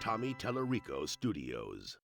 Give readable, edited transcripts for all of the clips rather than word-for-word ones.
Tommy Tellerico Studios.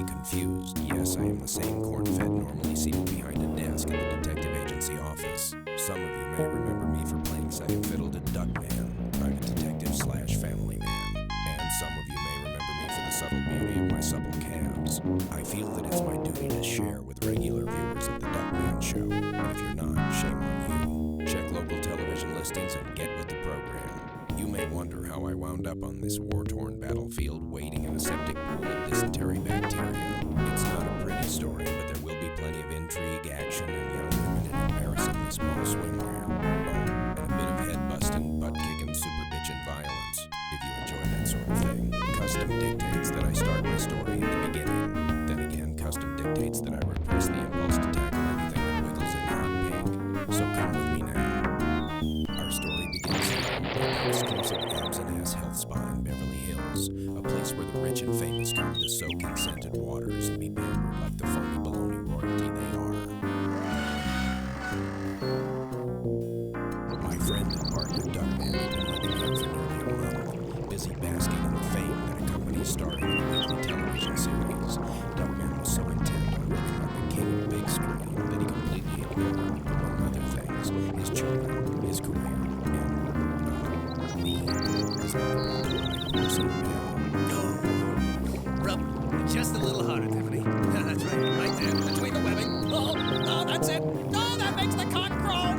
Confused. Yes, I am the same corn-fed normally seated behind a desk at the detective agency office. Some of you may remember me for playing second fiddle to Duckman, private detective / family man. And some of you may remember me for the subtle beauty of my supple calves. I feel that it's my duty to share with regular viewers of the Duckman show. And if you're not, shame on you. Check local television listings and get with the program. You may wonder how I wound up on this war-torn battlefield wading in a septic pool of dysentery bacteria. It's not a pretty story, but there will be plenty of intrigue, action, and young women in embarrassingly small swimwear. Oh, and a bit of head-busting, butt-kicking, super-bitchin' violence, if you enjoy that sort of thing. Custom dictates that I start my story at the beginning. Then again, custom dictates that I repress the impulse to tackle anything that wiggles in hot pink. So come with me now. Our story begins here. An exclusive abs and ass health spa in Beverly Hills, a place where the rich and famous come to soak in scented waters and be pampered like the phony baloney royalty they are. My friend and partner Duckman had been living here for nearly a month, busy basking in the fame that accompanies starring in a weekly television series. Duckman was so intent on looking like the king of the big screen that he completely ignored, among other things, his children, his career, Rub just a little harder, Tiffany. That's right there, between the webbing. Oh, that's it. Oh, that makes the cock crow.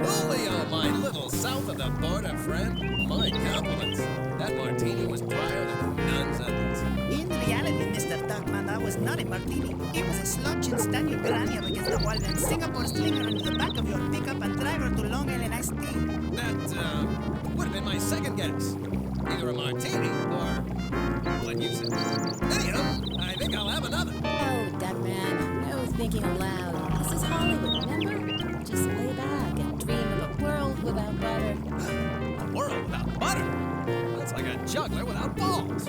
Julio, my little south of the border friend. My compliments. That martini was drier than a nun's onions. In reality, Mr. Duckman, that was not a martini. It was a sludge and stand your granny up against the wall and Singapore slinger into the back of your pickup and drive her to Long Island iced tea. That, would have been my second guess. Either a martini or what you said. Anyhow, I think I'll have another. Oh, Duckman, no thinking aloud. This is Hollywood, remember? Just lay back and dream of a world without butter. A world without butter? That's like a juggler without balls.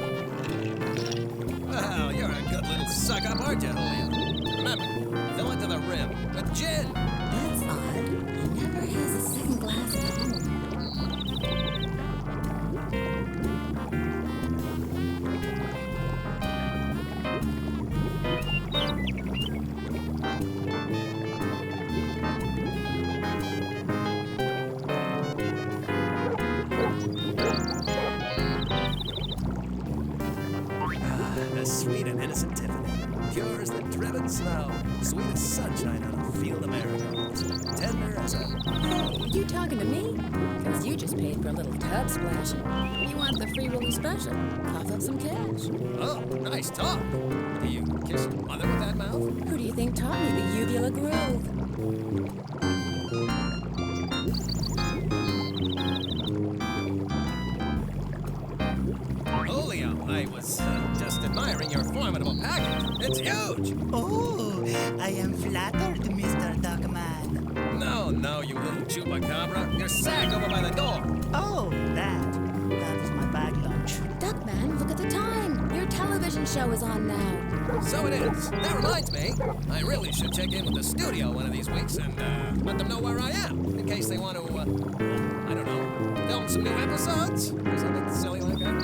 Well, you're a good little suck-up, aren't you, Julio? Remember, fill it to the rim with gin. That's odd. He never has a second glass at home. The sweet and innocent Tiffany, pure as the driven snow, sweet as sunshine on a field of marigolds, tender as a... Hey, you talking to me? Because you just paid for a little tub splashing. You want the free Willy special. Cough up some cash. Oh, nice talk. Do you kiss your mother with that mouth? Who do you think taught me the uvula groove? Julio, I was just admiring your formidable package. It's huge! Oh, I am flattered, Mr. Duckman. No, you little chupacabra. Your sack over by the door. Oh, that is my bag lunch. Duckman, look at the time. Your television show is on now. So it is. That reminds me, I really should check in with the studio one of these weeks and let them know where I am, in case they want to, I don't know, film some new episodes or something silly like that.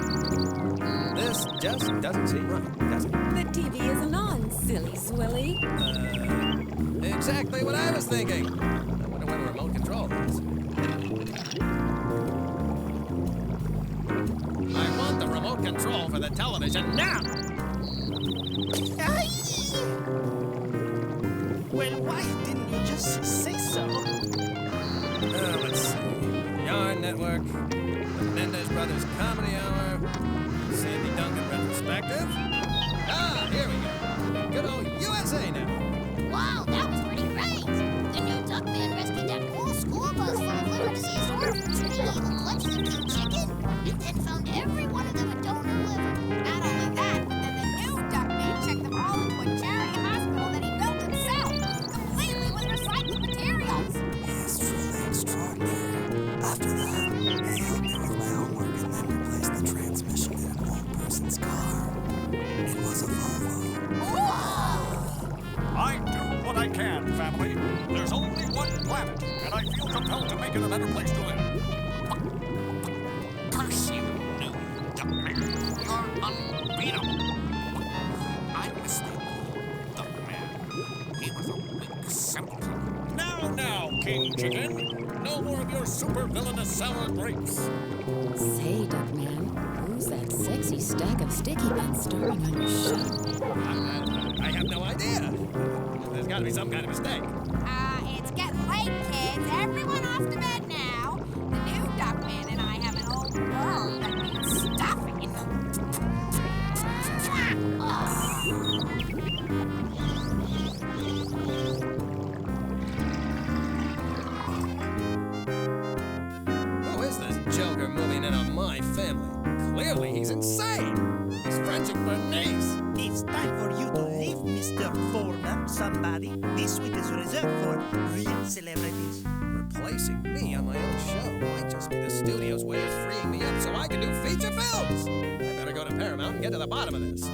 This just doesn't seem right, does it? The TV isn't on, silly swilly. Exactly what I was thinking. I wonder where the remote control is. I want the remote control for the television now! Ay! Well, why didn't you just say so? Let's see. Yarn Network, Menendez Brothers Comedy Hour, Sandy Duncan Retrospective. Ah, here we go. Good old USA now. Wow, that was pretty great! The new Duckman rescued that whole school bus full of liver disease orphans from the evil clutches of King Chicken, and then found every one of them a donor liver. Not only that, but then the new Duckman checked them all into a charity hospital that he built himself, completely with recycled materials. It's truly extraordinary. After that, he helped me with my homework and then replaced the transmission in an old person's car. It was a Volvo. I do what I can, family. There's only one planet, and I feel compelled to make it a better place to live. Curse you, new Duckman. You're unbeatable. I miss the old Duckman. He was a big simpleton. Now, King Chicken. No more of your super villainous sour grapes. Say, Duckman, who's that sexy stack of sticky buns starring on your show? I have no idea. There's got to be some kind of mistake. It's getting late, kids. Everyone off to bed now. The new Duckman and I have an old worm that needs stuffing. Who is this joker moving in on my family? Clearly, he's insane. He's Frenching Bernice. It's time for you to leave, Mr. Foreman. Somebody. This suite is reserved for real celebrities. Replacing me on my own show might just be the studio's way of freeing me up so I can do feature films. I better go to Paramount and get to the bottom of this.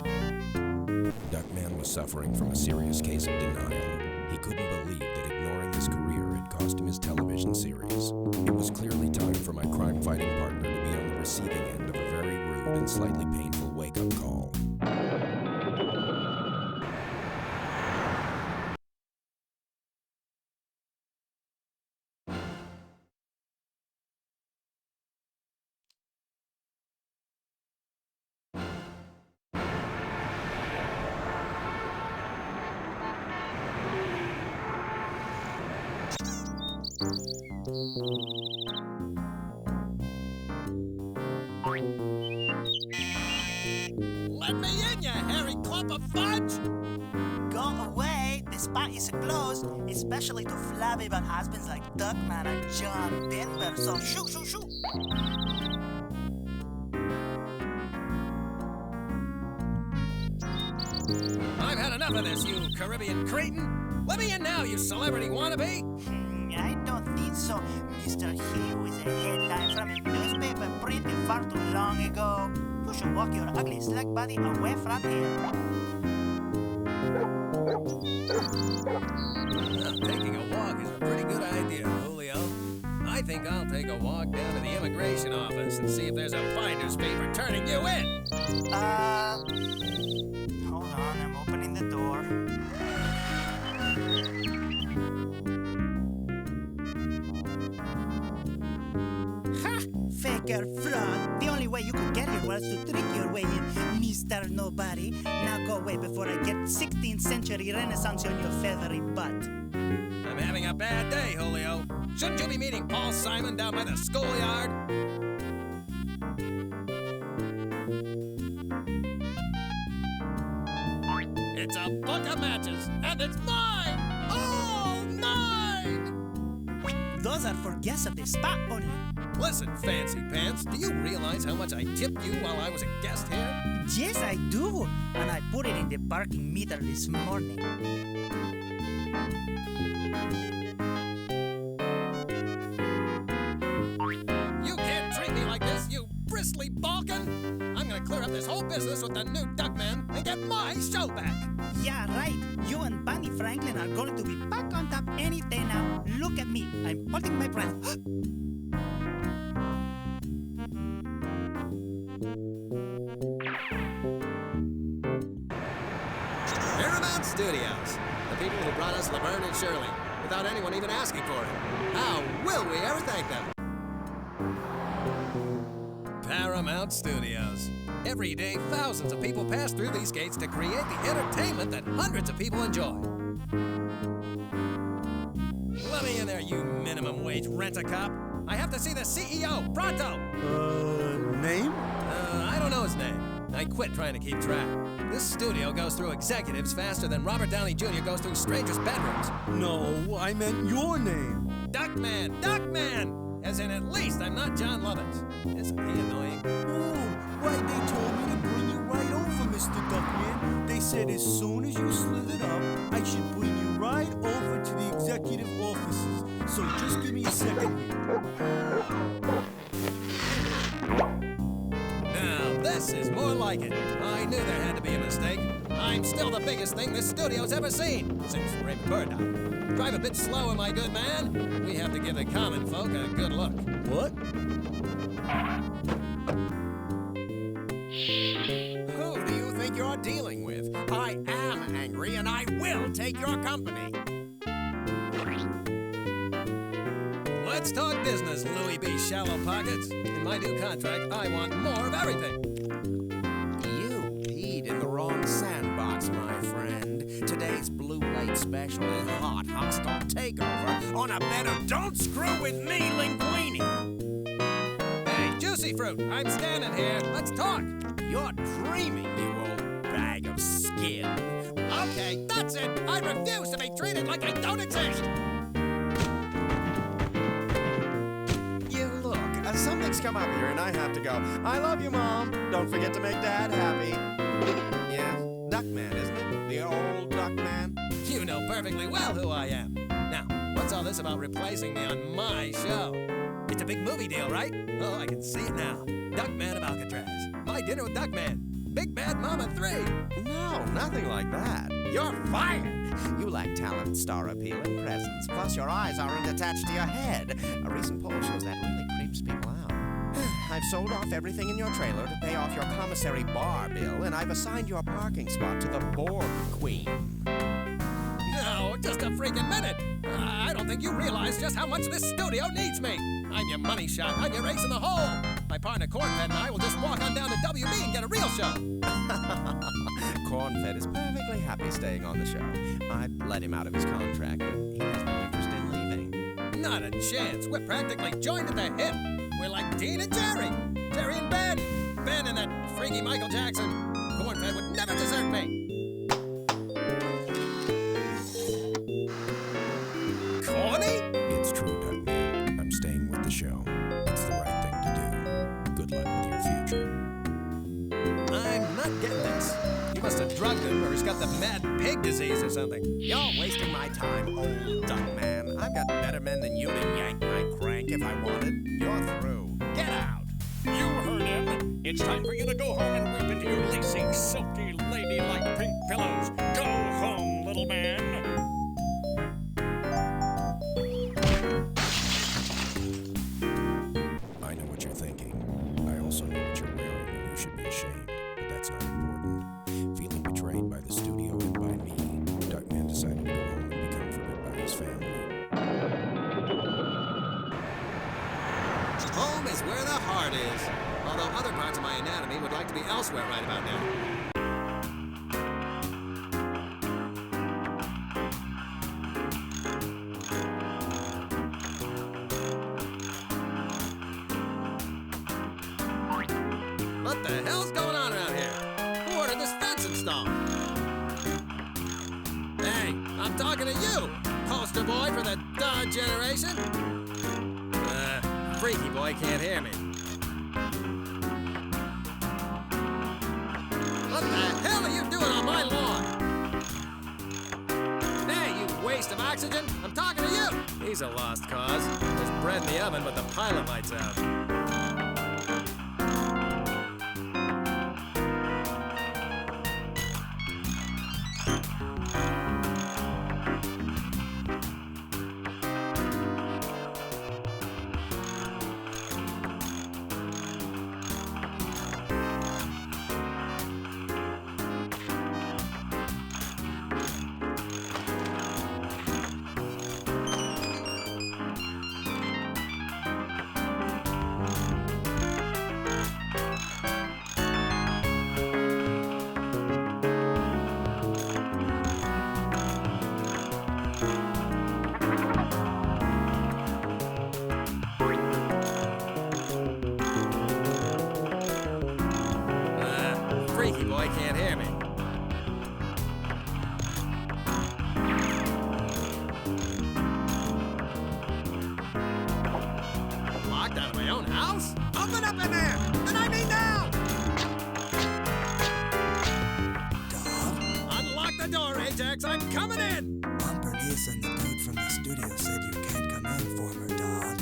Duckman was suffering from a serious case of denial. He couldn't believe that ignoring his career had cost him his television series. It was clearly time for my crime-fighting partner to be on the receiving end of a very rude and slightly painful wake-up call. Let me in, you hairy clump of fudge! Go away. The spot is closed, especially to flabby but husbands like Duckman and John Denver. So shoo, shoo, shoo. I've had enough of this, you Caribbean cretin! Let me in now, you celebrity wannabe! I don't think so, Mr. He was a headline from a newspaper printed far too long ago. You should walk your ugly slack body away from here. Well, taking a walk is a pretty good idea, Julio. I think I'll take a walk down to the immigration office and see if there's a finder's fee for turning you in. Hold on, I'm opening the door. Faker fraud. The only way you could get here was to trick your way in, Mr. Nobody. Now go away before I get 16th century Renaissance on your feathery butt. I'm having a bad day, Julio. Shouldn't you be meeting Paul Simon down by the schoolyard? It's a book of matches, and it's mine! All mine! Those are for guests of the spot only. Listen, Fancy Pants, do you realize how much I tipped you while I was a guest here? Yes, I do. And I put it in the parking meter this morning. You can't treat me like this, you bristly balkan! I'm gonna clear up this whole business with the new Duckman and get my show back! Yeah, right. You and Bunny Franklin are going to be back on top any day now. Look at me. I'm holding my breath. Paramount Studios, the people who brought us Laverne and Shirley, without anyone even asking for it. How will we ever thank them? Paramount Studios. Every day, thousands of people pass through these gates to create the entertainment that hundreds of people enjoy. Let me in there, you minimum wage rent-a-cop. I have to see the CEO, pronto! Name? I don't know his name. I quit trying to keep track. This studio goes through executives faster than Robert Downey Jr. goes through strangers' bedrooms. No, I meant your name. Duckman! Duckman! As in, at least I'm not John Lovitz. Isn't he annoying? Oh, why, they told me to bring you right over, Mr. Duckman. They said as soon as you slithered up, I should bring you right over to the executive offices. So just give me a second here. Now, this is more like it. I knew there had to be a mistake. I'm still the biggest thing this studio's ever seen, since Raymond Bird died. Drive a bit slower, my good man. We have to give the common folk a good look. What? Who do you think you're dealing with? I am angry, and I will take your company. Let's talk business, Louis B. Shallow Pockets. In my new contract, I want more of everything. You peed in the wrong sandbox, my friend. Today's Blue Light Special is hot, hostile takeover on a bet of Don't Screw With Me, Linguini. Hey, Juicy Fruit, I'm standing here. Let's talk. You're dreaming, you old bag of skin. Okay, that's it. I refuse to be treated like I don't exist. Something's come up here and I have to go. I love you, Mom. Don't forget to make Dad happy. Yeah, Duckman, isn't it? The old Duckman. You know perfectly well who I am. Now, what's all this about replacing me on my show? It's a big movie deal, right? Oh, I can see it now. Duckman of Alcatraz. My Dinner with Duckman. Big Bad Mama 3. No, nothing like that. You're fired. You lack talent, star appeal, and presence. Plus, your eyes aren't attached to your head. A recent poll shows that really creeps people out. I've sold off everything in your trailer to pay off your commissary bar bill, and I've assigned your parking spot to the Borg Queen. No, just a freaking minute. I don't think you realize just how much this studio needs me. I'm your money shot. I'm your ace in the hole. My partner Cornfed and I will just walk on down to WB and get a real show. Cornfed is perfectly happy staying on the show. I let him out of his contract, but he has no interest in leaving. Not a chance. We're practically joined at the hip. We're like Dean and Jerry. Jerry and Ben. Ben and that freaky Michael Jackson. Cornfed would never desert me. Corny? It's true, Duckman. I'm staying with the show. It's the right thing to do. Good luck with your future. I'm not getting this. He must have drugged him, or he's got the mad pig disease or something. You're wasting my time, old Duckman. I've got better men than you to yank my crank if I wanted. You're through. Get out. You heard him. It's time for you to go home and weep into your lacy, silky, ladylike pink pillows. Go home, little man. I know what you're thinking. I also know what you're wearing, and you should be ashamed. But that's not important. Feeling betrayed by the studio and by me, Duckman decided to go home and be comforted by his family. Home is where the heart is. Although other parts of my anatomy would like to be elsewhere right about now. What the hell's going on around here? Who ordered this fence installed? Hey, I'm talking to you, poster boy for the Dodge generation. Freaky boy can't hear me. What the hell are you doing on my lawn? Hey, you waste of oxygen, I'm talking to you. He's a lost cause. There's bread in the oven, but the pilot light's out. in there! And I mean now! Dog? Unlock the door, Ajax! I'm coming in! Bernice and the dude from the studio said you can't come in, former dog.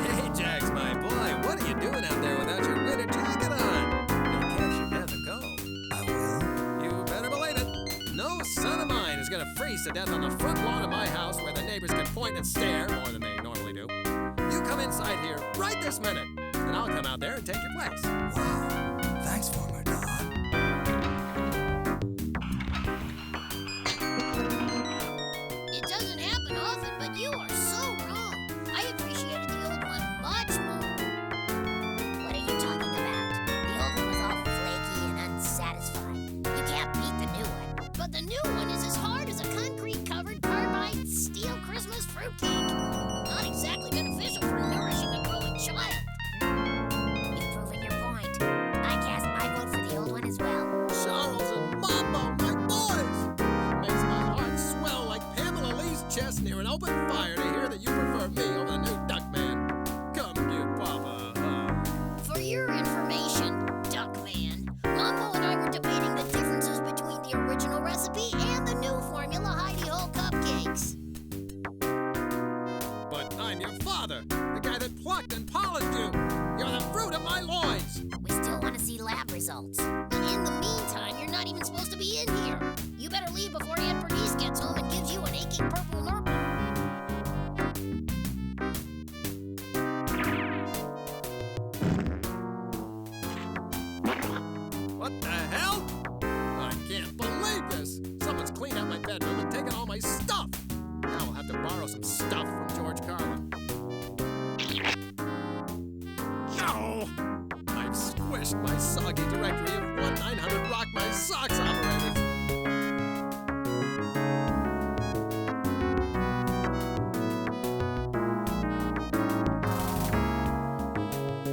Ajax, my boy, what are you doing out there without your winter jacket on? You'll catch your death of cold. I will? You better believe it. No son of mine is gonna freeze to death on the front lawn of my house where the neighbors can point and stare more than they normally do. You come inside here right this minute, and I'll come out there and take your place. Wow. Thanks, former dog. It doesn't happen often, but you are so wrong. I appreciated the old one much more. What are you talking about? The old one was all flaky and unsatisfied. You can't beat the new one. But the new one is as hard as a concrete-covered carbide steel Christmas fruitcake. Not exactly beneficial for nourishing a growing child. You've proven your point. I cast my vote for the old one as well. Charles and Mambo, my boys! It makes my heart swell like Pamela Lee's chest near an open fire to hear that you prefer me over the new Duckman. Come give Papa a hug. For your information, Duckman, Mambo and I were debating the differences between the original recipe and the new formula Heidi-Ho cupcakes. But I'm your father, the guy that plucked and polished you. You're the fruit of my loins. We still want to see lab results. But in the meantime, you're not even supposed to be in here. You better leave before Aunt Bernice gets home and gives you an aching purple nurple. What the hell? I can't believe this. Someone's cleaned out my bedroom and taken all my stuff. Now I'll have to borrow some stuff from George Carlin. No! I've squished my soggy directory of 1-900 Rock My Socks operators.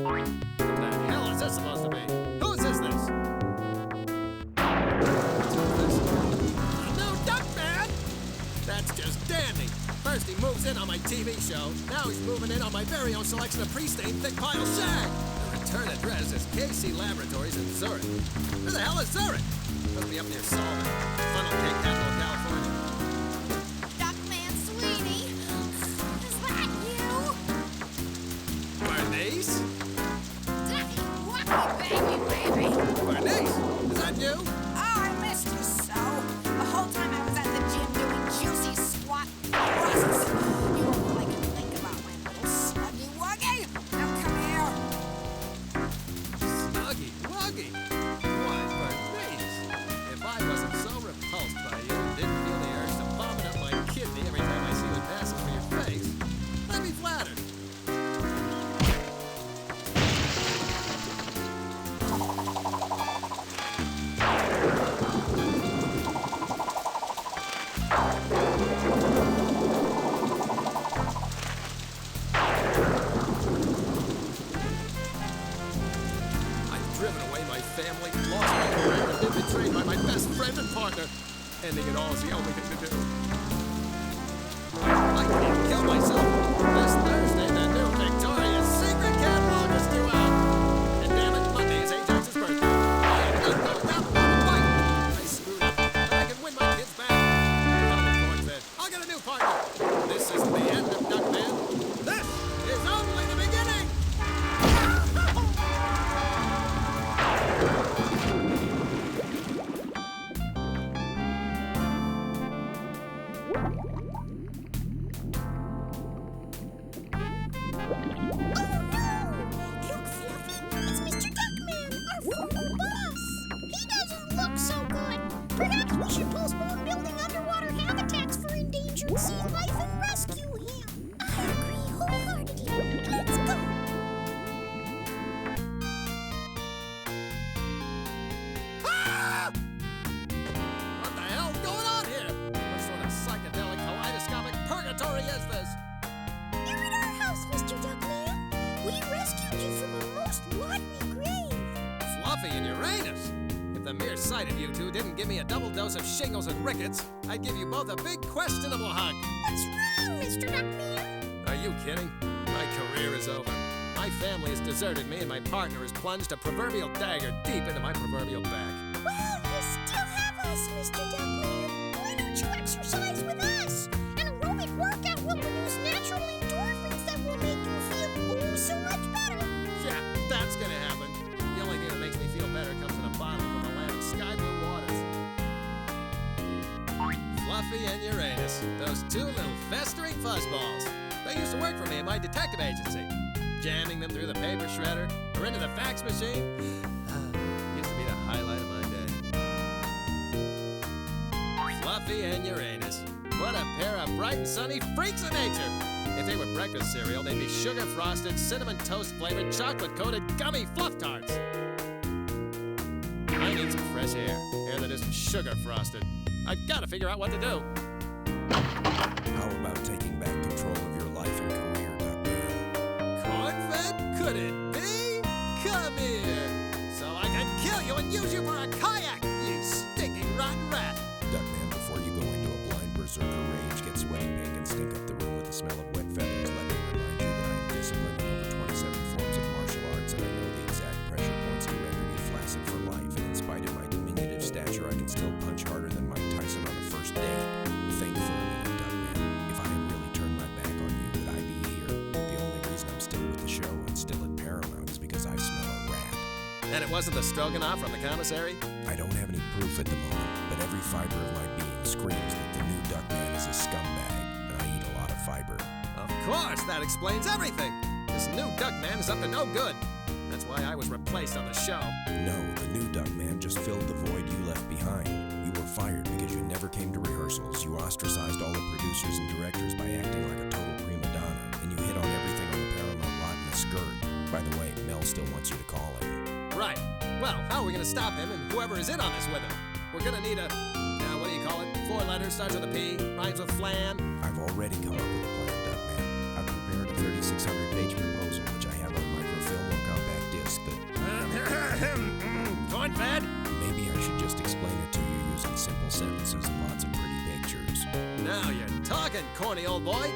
What the hell is this supposed to be? Whose is this? No Duckman! That's just dandy. First he moves in on my TV show. Now he's moving in on my very own selection of pre-stained thick pile shag. The return address is KC Laboratories in Zurich. Where the hell is Zurich? Must be up near Solomon, funnel cake capital of California. Duckman, sweetie. Is that you? Bernice? Baby. Bernice? Is that you? Oh, I missed you so. The whole time I was at the gym doing juicy squat thrusts. You were all I could think about, my little sluggy wuggy. Now come here. Snuggy Wuggy. Why, Bernice? If I wasn't so repulsed by you and didn't feel the urge to vomit up my kidney every time I see you passing for your face, I'd be flattered. Driven away my family, lost my career, and been betrayed by my best friend and partner. Ending it all is the only thing to do. I can't kill myself. This Thursday, the new Victoria's Secret catalog is due out. And damn it, Monday is Ajax's birthday. I am not going down the fight. I screwed up, but I can win my kids back. Tell the court that I'll get a new partner. This isn't the end of Duckman. This is only the beginning. Look, Fluffy, it's Mr. Duckman, our former boss. He doesn't look so good. Perhaps we should postpone building underwater habitats for endangered sea life and rescue him. I agree wholeheartedly. Let's go. Ah! What the hell's going on here? What sort of psychedelic kaleidoscopic purgatory is this? You're at our house, Mr. Duckman. We rescued you from a most watery grave. Fluffy and Uranus. If the mere sight of you two didn't give me a double dose of shingles and rickets, I'd give you both a big questionable hug. What's wrong, Mr. Duckman? Are you kidding? career is over. My family has deserted me, and my partner has plunged a proverbial dagger deep into my proverbial back. Well, you still have us, Mr. Duckman. Why don't you exercise with us? An aerobic workout will produce natural endorphins that will make you feel oh so much better. Yeah, that's gonna happen. The only thing that makes me feel better comes in a bottle from the land of sky blue waters. Fluffy and Uranus, those two little festering fuzzballs. They used to work for me at my detective agency. Jamming them through the paper shredder or into the fax machine used to be the highlight of my day. Fluffy and Uranus. What a pair of bright and sunny freaks of nature. If they were breakfast cereal, they'd be sugar-frosted, cinnamon toast-flavored, chocolate-coated gummy fluff tarts. I need some fresh air that isn't sugar-frosted. I've got to figure out what to do. How about taking back control of your life and career, Duckman? Corn-fed? Could it be? Come here, so I can kill you and use you for a kayak, you stinking rotten rat. Duckman, before you go into a blind berserker rage, get sweaty pink and stink up the room with the smell of wet feathers, let me remind you that I am disciplined in over 27 forms of martial arts, and I know the exact pressure points to render you flaccid for life, and in spite of my diminutive stature, I can still punch harder than Mike Tyson on a first date. Think for a minute, Duckman. If I had really turned my back on you, would I be here? The only reason I'm still with the show and still at Paramount is because I smell a rat. And it wasn't the Stroganoff from the commissary? I don't have any proof at the moment, but every fiber of my being screams that the new Duckman is a scumbag, and I eat a lot of fiber. Of course, that explains everything. This new Duckman is up to no good. That's why I was replaced on the show. No, the new Duckman just filled the void you left behind. You were fired because you never came to rehearsals. You ostracized all the producers and directors by acting like a total prima donna, and you hit on everything on the Paramount lot in a skirt. By the way, Mel still wants you to call him. Right. Well, how are we going to stop him and whoever is in on this with him? We're going to need a, what do you call it? 4 letters, starts with a P, rhymes with flan. I've already come up with a plan, Duckman. I've prepared a 3,600-page proposal, which I have on microfilm or compact disc that... Corn-fed? Maybe I should just explain it to you using simple sentences and lots of pretty pictures. Now you're talking, corny old boy.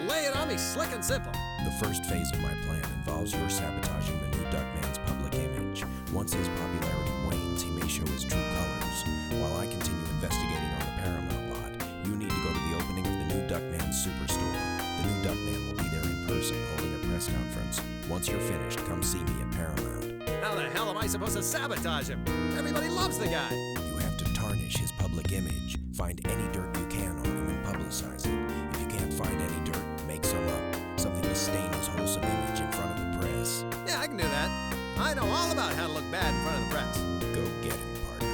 Lay it on me slick and simple. The first phase of my plan involves your sabotaging the new Duckman's public image. Once his popularity wanes, he may show his true colors. While I continue investigating on the Paramount lot, you need to go to the opening of the new Duckman Superstore. The new Duckman will be there in person, holding a press conference. Once you're finished, come see me at Paramount. How the hell am I supposed to sabotage him? Everybody loves the guy. You have to tarnish his public image. Find any dirt you can on him and publicize it. If you can't find any dirt, make some up. Something to stain his wholesome image in front of the press. Yeah, I can do that. I know all about how to look bad in front of the press. Go get him, partner.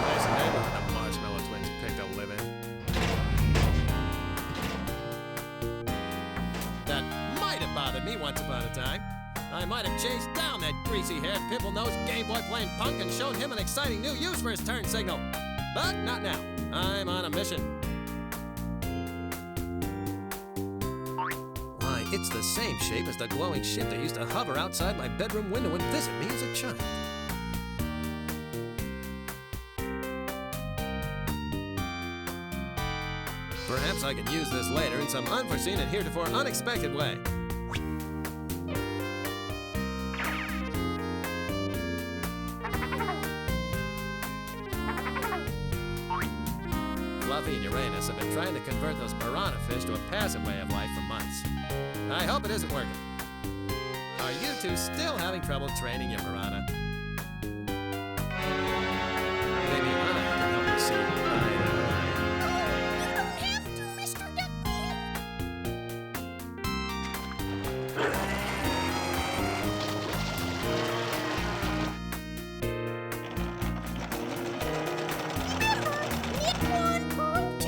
Nice neighborhood the Marshmallow Twins picked to live in. That might have bothered me once upon a time. I might have chased down that greasy-haired, pimple-nosed Game Boy playing punk and shown him an exciting new use for his turn signal. But not now. I'm on a mission. Why, it's the same shape as the glowing ship that used to hover outside my bedroom window and visit me as a child. Perhaps I can use this later in some unforeseen and heretofore unexpected way. Fluffy and Uranus have been trying to convert those piranha fish to a passive way of life for months. I hope it isn't working. Are you two still having trouble training your piranha? Maybe I can help you see right. You don't have to, Mr. Duckman. Knit 1, purl 2.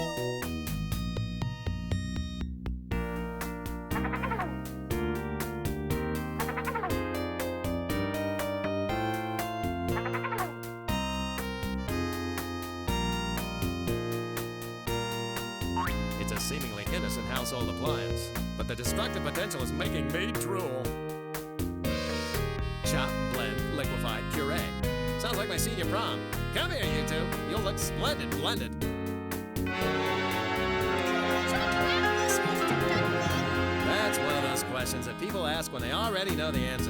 It's a seemingly innocent household appliance, but the destructive potential is making me drool. Chop, blend, liquefy, puree. Sounds like my senior prom. Come here, you two. You'll look splendid blended. That's questions that people ask when they already know the answer.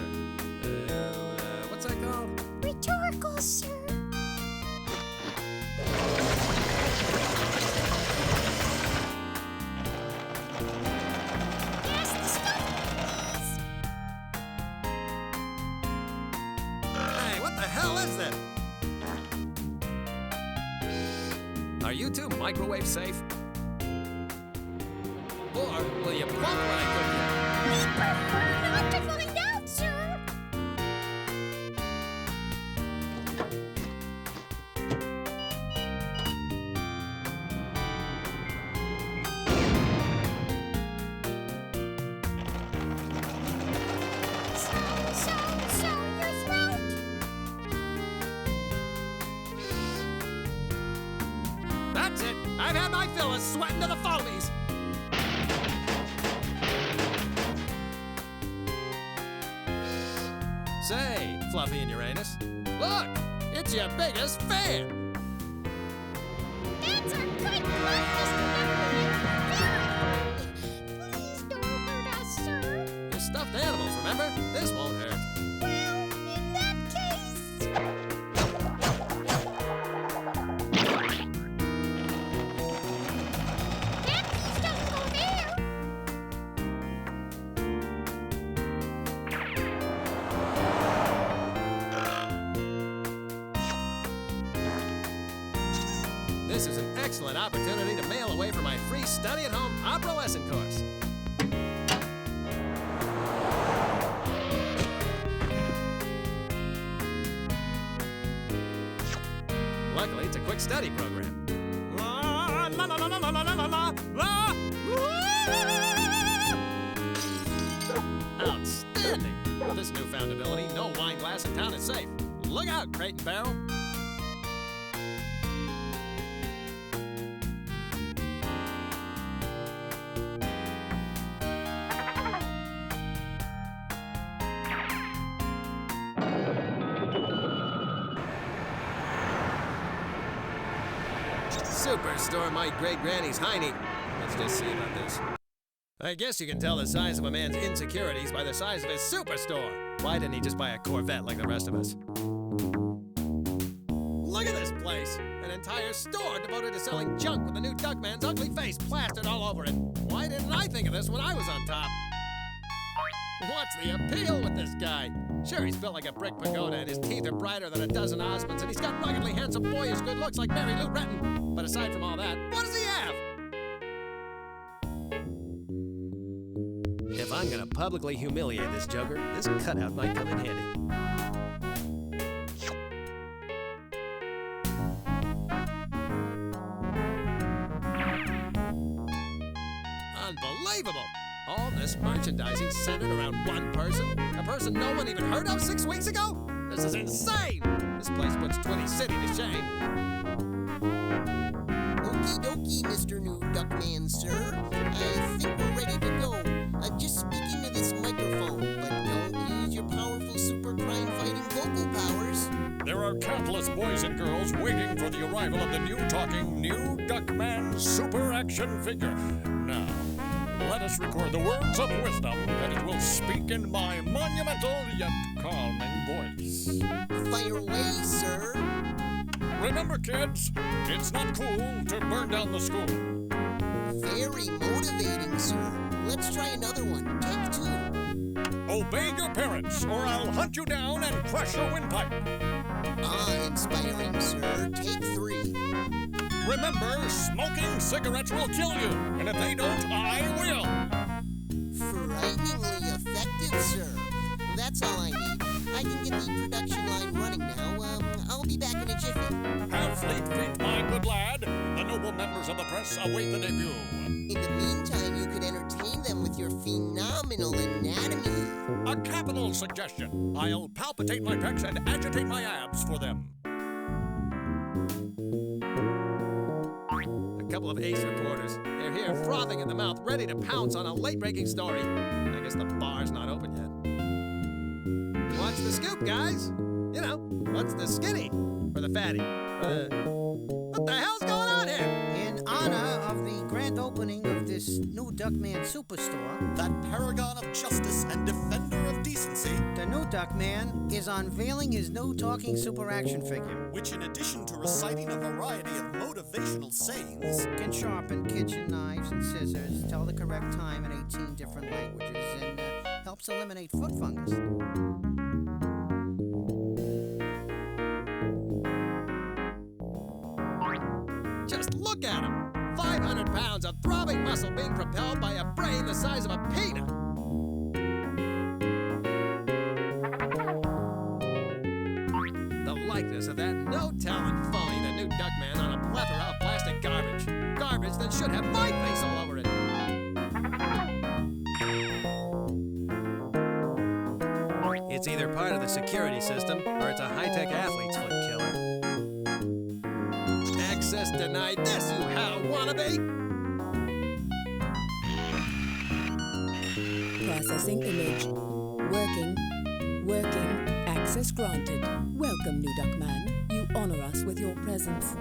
What's that called? Rhetorical, sir. Pass the stuff, please. Hey, what the hell is that? Are you two microwave safe? Or will you plump when I cook you? We prefer not to find out, sir. So, your throat. That's it. I've had my fill of sweating to the foamies. Say, Fluffy and Uranus, look, it's your biggest fan. That's our good blood, Mr. Duckman. Please don't hurt us, sir. You're stuffed animals, remember? This won't hurt. Well, in that case... That piece doesn't go there. This is an excellent opportunity to mail away for my free study-at-home opera lesson course. Luckily, it's a quick study program. La, la, la, la, la, la, la, la, la, la. Outstanding! With this newfound ability, no wine glass in town is safe. Look out, Crate and Barrel! Superstore my great-granny's hiney. Let's just see about this. I guess you can tell the size of a man's insecurities by the size of his superstore. Why didn't he just buy a Corvette like the rest of us? Look at this place! An entire store devoted to selling junk with the new Duckman's ugly face plastered all over it. Why didn't I think of this when I was on top? What's the appeal with this guy? Sure, he's built like a brick pagoda, and his teeth are brighter than a dozen Osmonds, and he's got ruggedly handsome, boyish good looks like Mary Lou Retton. But aside from all that, what does he have? If I'm gonna publicly humiliate this joker, this cutout might come in handy. Unbelievable! All this merchandising centered around one person? A person no one even heard of 6 weeks ago? This is insane! This place puts Twitty City to shame. Okie dokie, Mr. New Duckman, sir. I think we're ready to go. Just speak into this microphone, but don't use your powerful super crime-fighting vocal powers. There are countless boys and girls waiting for the arrival of the new talking new Duckman super action figure. Now, let us record the words of wisdom that it will speak in my monumental yet calming voice. Fire away, sir. Remember, kids, it's not cool to burn down the school. Very motivating, sir. Let's try another one. Take 2. Obey your parents, or I'll hunt you down and crush your windpipe. Inspiring, sir. Take 3. Remember, smoking cigarettes will kill you, and if they don't, I will. Frighteningly effective, sir. That's all I need. I can get the production line running now. I'll be back in a jiffy. Have fleet feet, my good lad. The noble members of the press await the debut. In the meantime, you could entertain them with your phenomenal anatomy. A capital suggestion. I'll palpitate my pecs and agitate my abs for them. A couple of ace reporters. They're here frothing in the mouth, ready to pounce on a late-breaking story. I guess the bar's not open yet. What's the scoop, guys? You know, what's the skinny? Or the fatty? What the hell's going on here? In honor of the grand opening of this this new Duckman superstore. That paragon of justice and defender of decency. The new Duckman is unveiling his new talking super action figure, Which, in addition to reciting a variety of motivational sayings, can sharpen kitchen knives and scissors, tell the correct time in 18 different languages, and helps eliminate foot fungus. Just look at him! 500 pounds of throbbing muscle being propelled by a brain the size of a peanut! The likeness of that no-talent phony, the new Duckman, on a plethora of plastic garbage. Garbage that should have my face all over it. It's either part of the security system, or it's a high-tech athlete's foot killer. Access denied this, you how wannabe! Processing image. Working. Access granted. Welcome, new Duckman. You honor us with your presence.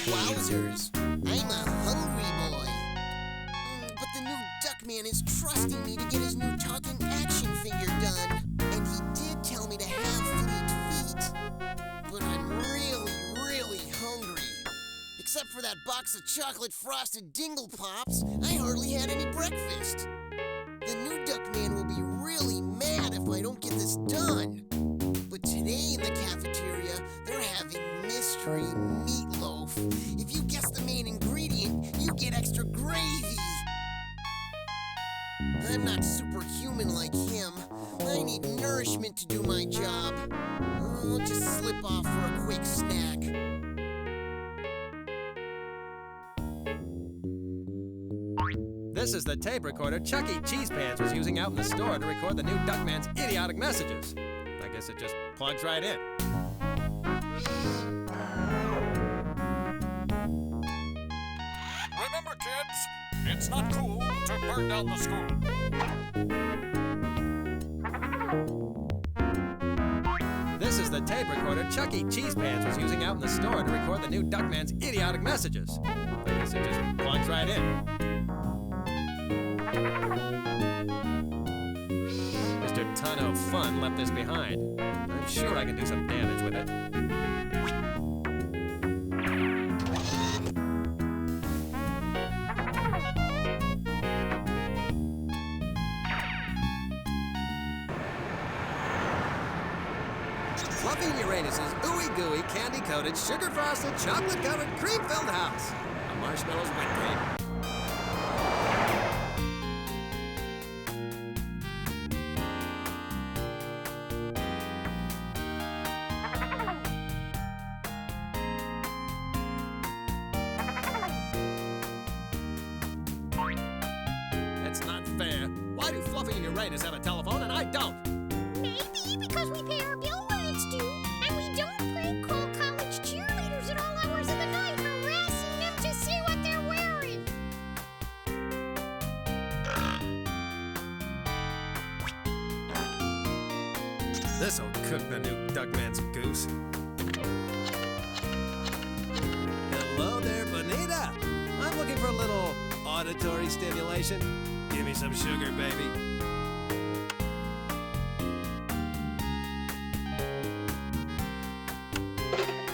Wowzers, I'm a hungry boy. But the new Duckman is trusting me to get his new talking action figure done. And he did tell me to have fleet feet. But I'm really hungry. Except for that box of chocolate frosted dingle pops, I hardly had any breakfast. The new Duckman will be really mad if I don't get this done. But today in the cafeteria, they're having mystery meatloaf. If you guess the main ingredient, you get extra gravy. I'm not superhuman like him. I need nourishment to do my job. I'll just slip off for a quick snack. This is the tape recorder Chuck E. Cheese Pants was using out in the store to record the new Duckman's idiotic messages. I guess it just plugs right in. Remember, kids, it's not cool to burn down the school. This is the tape recorder Chuck E. Cheese Pants was using out in the store to record the new Duckman's idiotic messages. I guess it just plugs right in. Mr. Ton of Fun left this behind. I'm sure I can do some damage with it. Fluffy Uranus's ooey-gooey, candy-coated, sugar-frosted, chocolate-covered, cream-filled house. A marshmallow's wet dream. That's not fair. Why do Fluffy and Uranus have a telephone and I don't? Maybe because we pay our bill when it's due, and we don't prank call college cheerleaders at all hours of the night, harassing them to see what they're wearing. This'll cook the new Duckman's goose. Hello there, Bonita. I'm looking for a little auditory stimulation. Give me some sugar, baby.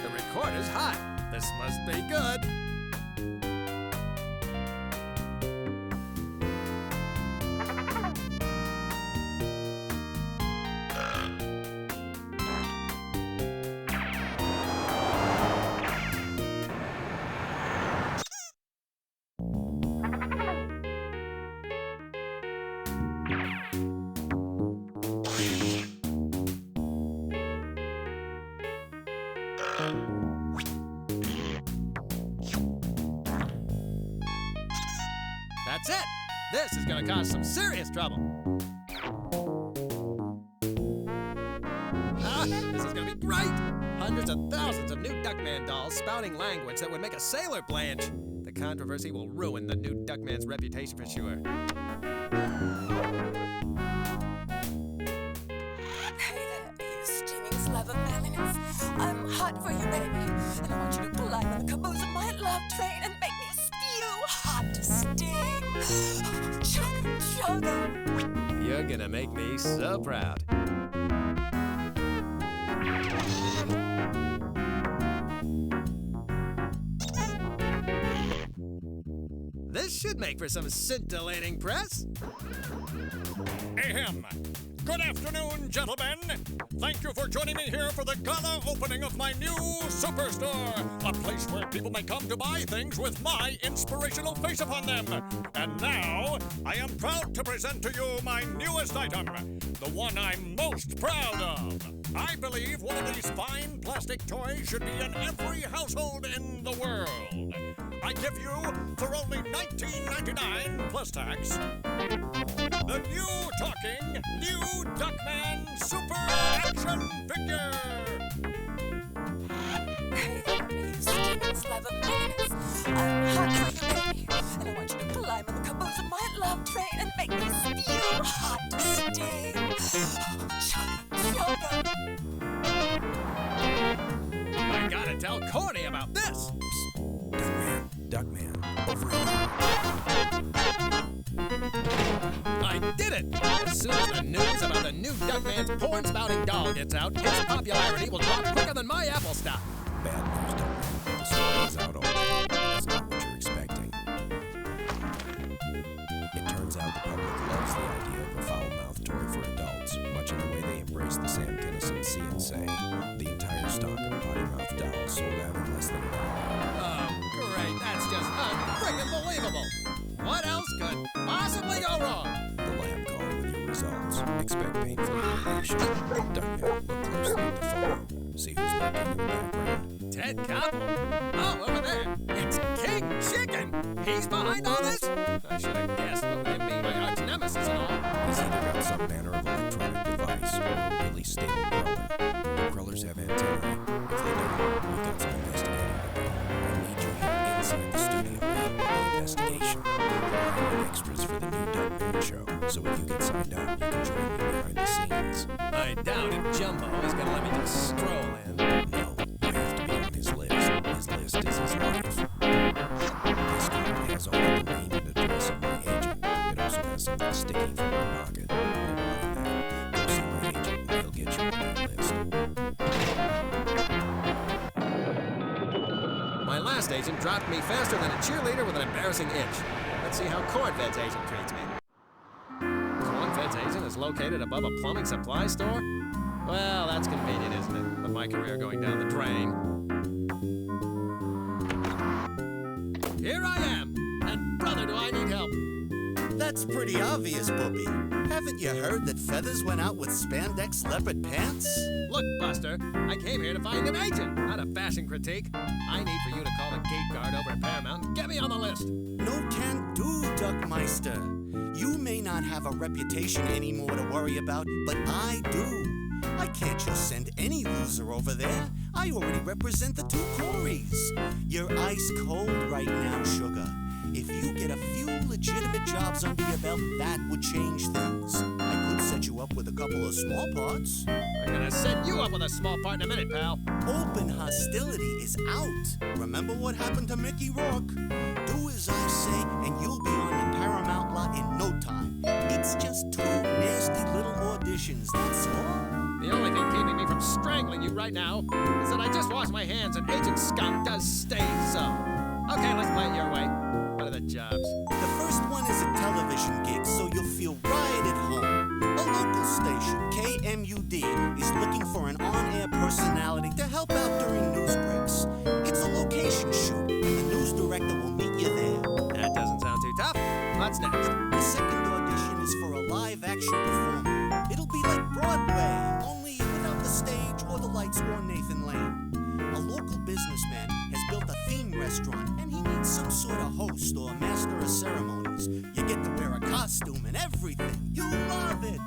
The recorder's hot. This must be good. That's it! This is gonna cause some serious trouble. This is gonna be great! Hundreds of thousands of new Duckman dolls spouting language that would make a sailor blanch. The controversy will ruin the new Duckman's reputation for sure. Hey there, you steaming slab of manliness. I'm hot for you, baby. And I want you to climb on the caboose of my love train and make me spew hot to sting. Chugga, chugga. You're gonna make me so proud. This should make for some scintillating press. Ahem. Good afternoon, gentlemen. Thank you for joining me here for the gala opening of my new superstore, a place where people may come to buy things with my inspirational face upon them. And now, I am proud to present to you my newest item, the one I'm most proud of. I believe one of these fine plastic toys should be in every household in the world. I give you, for only $19.99 plus tax, the new talking, new Duckman Super Action Figure! Hey, steaming slab of menace. I'm hot for you, baby. And I want you to climb on the caboose of my love train and make me spew hot to sting. Chugga, chugga. I gotta tell Corny about this. Duckman, over I did it! As soon as the news about the new Duckman's porn-spouting doll gets out, his popularity will drop quicker than my Apple stock. Bad news, Duckman. The story is out already. That's not what you're expecting. It turns out the public loves the idea of a foul-mouthed toy for adults, much in the way they embrace the Sam Kinison See and Say. The entire stock of potty-mouthed dolls sold out in less than an hour. Oh, great. That's just unfreaking believable. What else could possibly go wrong? The lab called with your results. Expect painful humiliation. Duckman, look closely at the photo. See who's lurking in the background. Ted Koppel? Oh, over there. It's King Chicken. He's behind all this? I should have guessed what would give me my arch nemesis and all. He's either got some manner of electronic device or a really stable cruller. The crullers have antennae. If they don't, we've got some investigating to do. I need you here inside the studio to help with the investigation. We're hiring extras for the new Duckman show, so if you get signed up, you can join me behind the scenes. I doubt if Jumbo is gonna let me just stroll in. No, you have to be on his list. His list is his life. This card has all the name and address of my agent. It also has something sticky from my pocket. Never mind that. Go see my agent and he'll get you on that list. My last agent dropped me faster than a cheerleader with an embarrassing itch. Let's see how Cornfed's agent treats me. Cornfed's agent is located above a plumbing supply store? Well, that's convenient, isn't it? With my career going down the drain. Here I am, and brother, do I need help. That's pretty obvious, Booby. Haven't you heard that Feathers went out with spandex leopard pants? Look, Buster, I came here to find an agent, not a fashion critique. I need for you to call the gate guard over at Paramount and get me on the list. No can do, Duckmeister. You may not have a reputation anymore to worry about, but I do. I can't just send any loser over there. I already represent the two Corys. You're ice cold right now, sugar. If you get a few legitimate jobs under your belt, that would change things. I could set you up with a couple of small parts. I'm gonna set you up with a small part in a minute, pal. Open hostility is out. Remember what happened to Mickey Rourke? Do as I say, and you'll be on the Paramount lot in no time. It's just two nasty little auditions, that's all. The only thing keeping me from strangling you right now is that I just washed my hands and Agent Scott does stain some. Okay, let's play it your way. What are the jobs? The first one is a television gig, so you'll feel right at home. A local station, KMUD, is looking for an on-air personality to help out during news breaks. It's a location shoot, and the news director will meet you there. That doesn't sound too tough. What's next? The second audition is for a live-action performer. It'll be like Broadway, only without the stage or the lights or Nathan Lane. A local businessman has built a theme restaurant, and he needs some sort of host or master of ceremonies. You get to wear a costume and everything. You'll love it.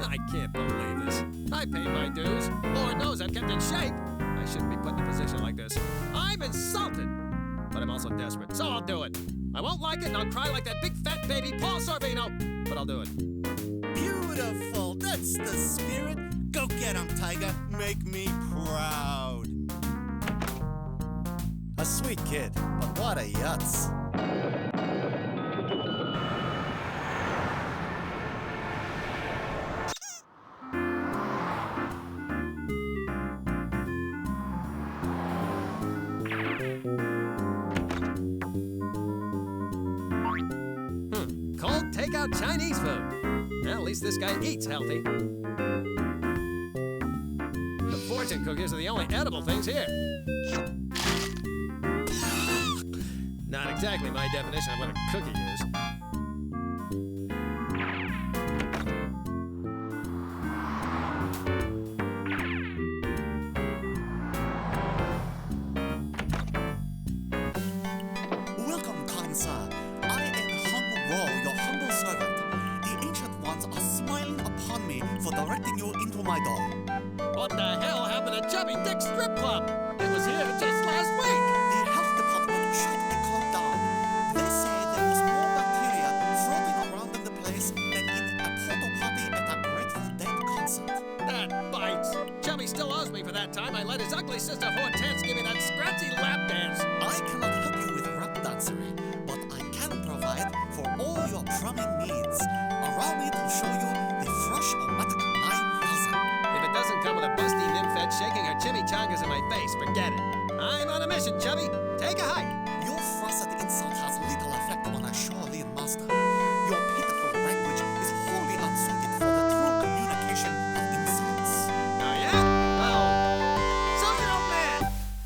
I can't believe this. I paid my dues. Lord knows I'm kept in shape. I shouldn't be put in a position like this. I'm insulted. But I'm also desperate, so I'll do it. I won't like it, and I'll cry like that big fat baby Paul Sorvino, but I'll do it. Beautiful. That's the spirit. Go get him, Tiger. Make me proud. Sweet kid, but what a yutz. Cold takeout Chinese food. Well, at least this guy eats healthy. The fortune cookies are the only edible things here. Not exactly my definition of what a cookie is. Welcome, kind sir. I am Hung Ro, your humble servant. The ancient ones are smiling upon me for directing you into my door. What the hell happened to Chubby Dick Strip Club? It was here just last week. The health department shut the club down. They say there was more bacteria floating around in the place than in a porta potty at a Grateful Dead concert. That bites. Chubby still owes me for that time I let his ugly sister Hortense give me that scratchy lap dance. I cannot help you with rap dancery, but I can provide for all your plumbing needs. Allow me to show you the Fresh Automatic 9000. If it doesn't come with a busty nymphet shaking her chimichangas in my face, forget it. I'm on a mission, Chubby. Take a hike. Your frosted insult has little effect on a Shaolin master. Your pitiful language is wholly unsuited for the true communication of insults. Oh, yeah? Well, sorry, old man.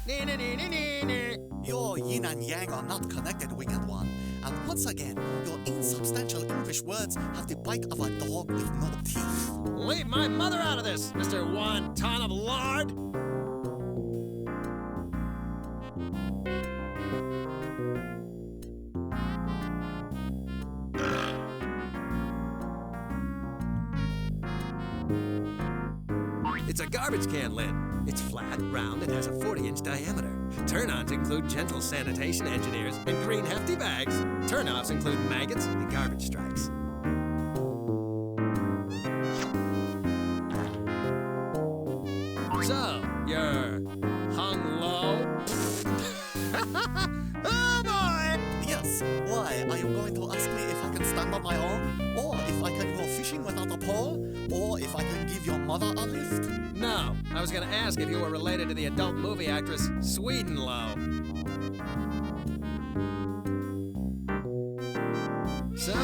Nee. Your yin and yang are not connected, winged one. And once again, your insubstantial English words have the bite of a dog with no teeth. Leave my mother out of this, Mr. Wonton of Lard. It's a garbage can lid. It's flat, round, and has a 40-inch diameter. Turn-ons include gentle sanitation engineers and green hefty bags. Turn-offs include maggots and garbage strikes. So, you're hung low? Oh, boy! Yes, why? Are you going to ask me if I can stand on my own? Or if I can go fishing without a pole? Or if I can give your mother a lift? No, I was gonna ask if you were related to the adult movie actress Swedenlow. So,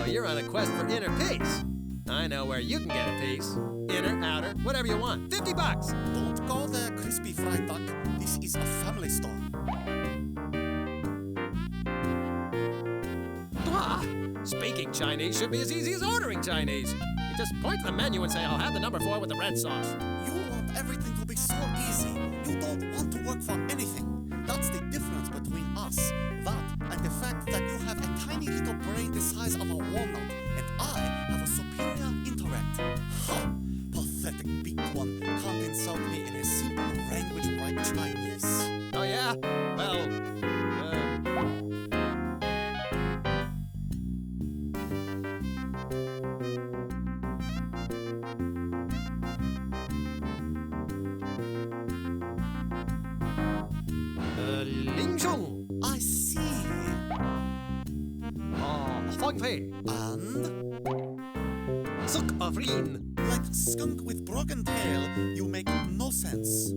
you're on a quest for inner peace. I know where you can get a piece. Inner, outer, whatever you want. $50. Don't go there, crispy fried duck. This is a family store. Ah, speaking Chinese should be as easy as ordering Chinese. You just point to the menu and say, I'll have the number 4 with the red sauce. You want everything to be so easy. You don't want to work for anything. That's the difference between us. That and the fact that you have a tiny little brain the size of a walnut, and I have a superior intellect. Ha! Pathetic big one can't insult me in a simple language like Chinese. Oh, yeah? Well, I see. Longplay. And? Suck of rain. Like skunk with broken tail, you make no sense.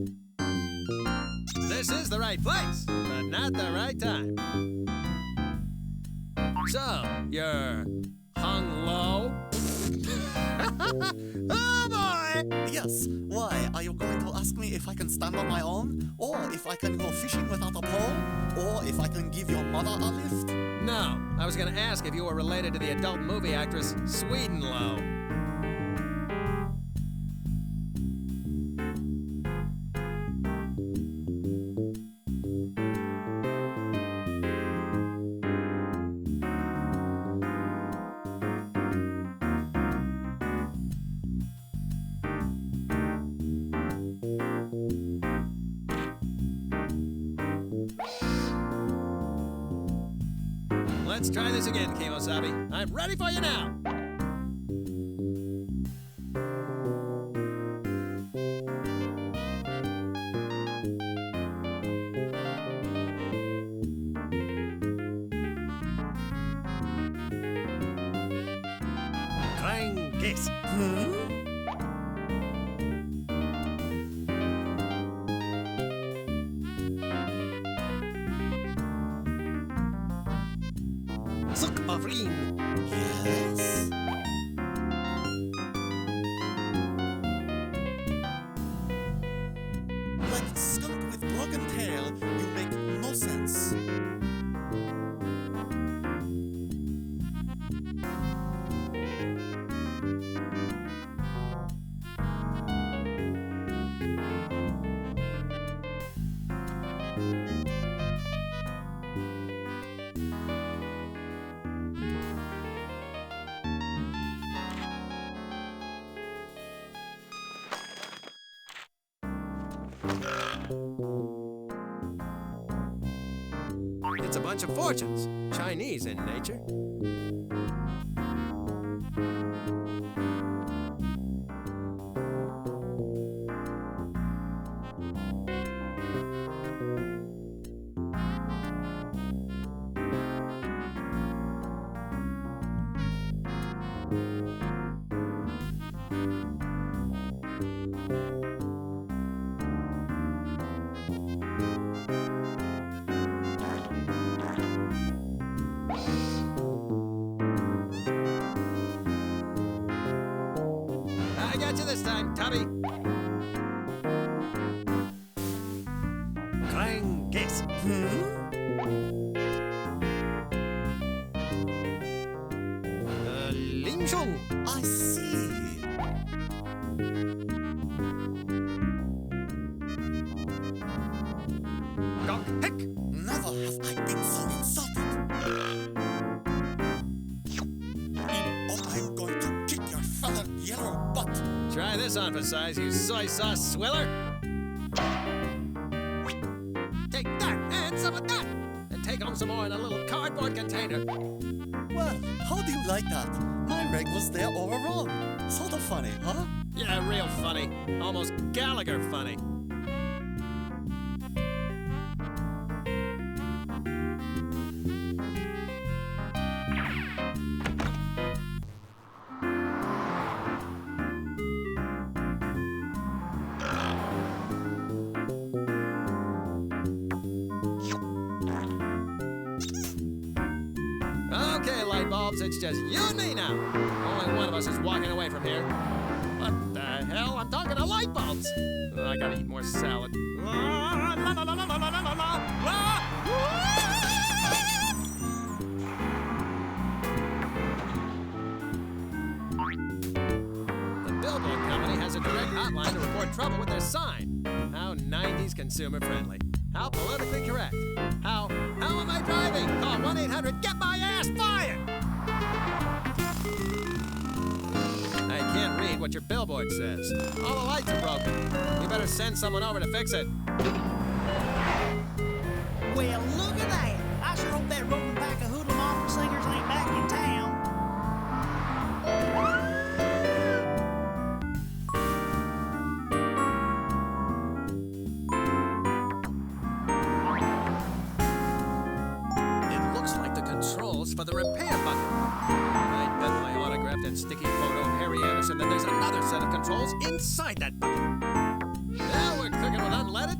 This is the right place, but not the right time. So, you're hung low? Oh, boy! Yes, why? Are you going to ask me if I can stand on my own? Or if I can go fishing without a pole? Or if I can give your mother a lift? No, I was gonna ask if you were related to the adult movie actress Swedenlow. Let's try this again, Kemosabe. I'm ready for you now. Suck Avrin. Yes? Like skunk with broken tail, you make no sense. It's a bunch of fortunes. Chinese in nature. I got you this time, Tubby. Clang guess. Ling Shung. I see. Gok Heck. Never have I been so insulted. Oh, I'm going to kick your feather yellow butt. Try this on for size, you soy sauce swiller. Take that and some of that. And take home some more in a little cardboard container. Well, how do you like that? My reg was there all wrong. Sort of funny, huh? Yeah, real funny. Almost Gallagher funny. Okay, light bulbs, it's just you and me now. Only one of us is walking away from here. What the hell? I'm talking to light bulbs. Oh, I gotta eat more salad. The billboard company has a direct hotline to report trouble with their sign. How 90s consumer friendly. How politically correct. How am I driving? Call 1-800, get my ass fired! I can't read what your billboard says. All the lights are broken. You better send someone over to fix it. Well, look at that. I sure hope that roving pack of hoodlum opera singers ain't back in town. It looks like the controls for the repair button. I bet my autographed and sticky photo of Harry Anderson that there's another set of controls inside that button. Now we're cooking with unleaded.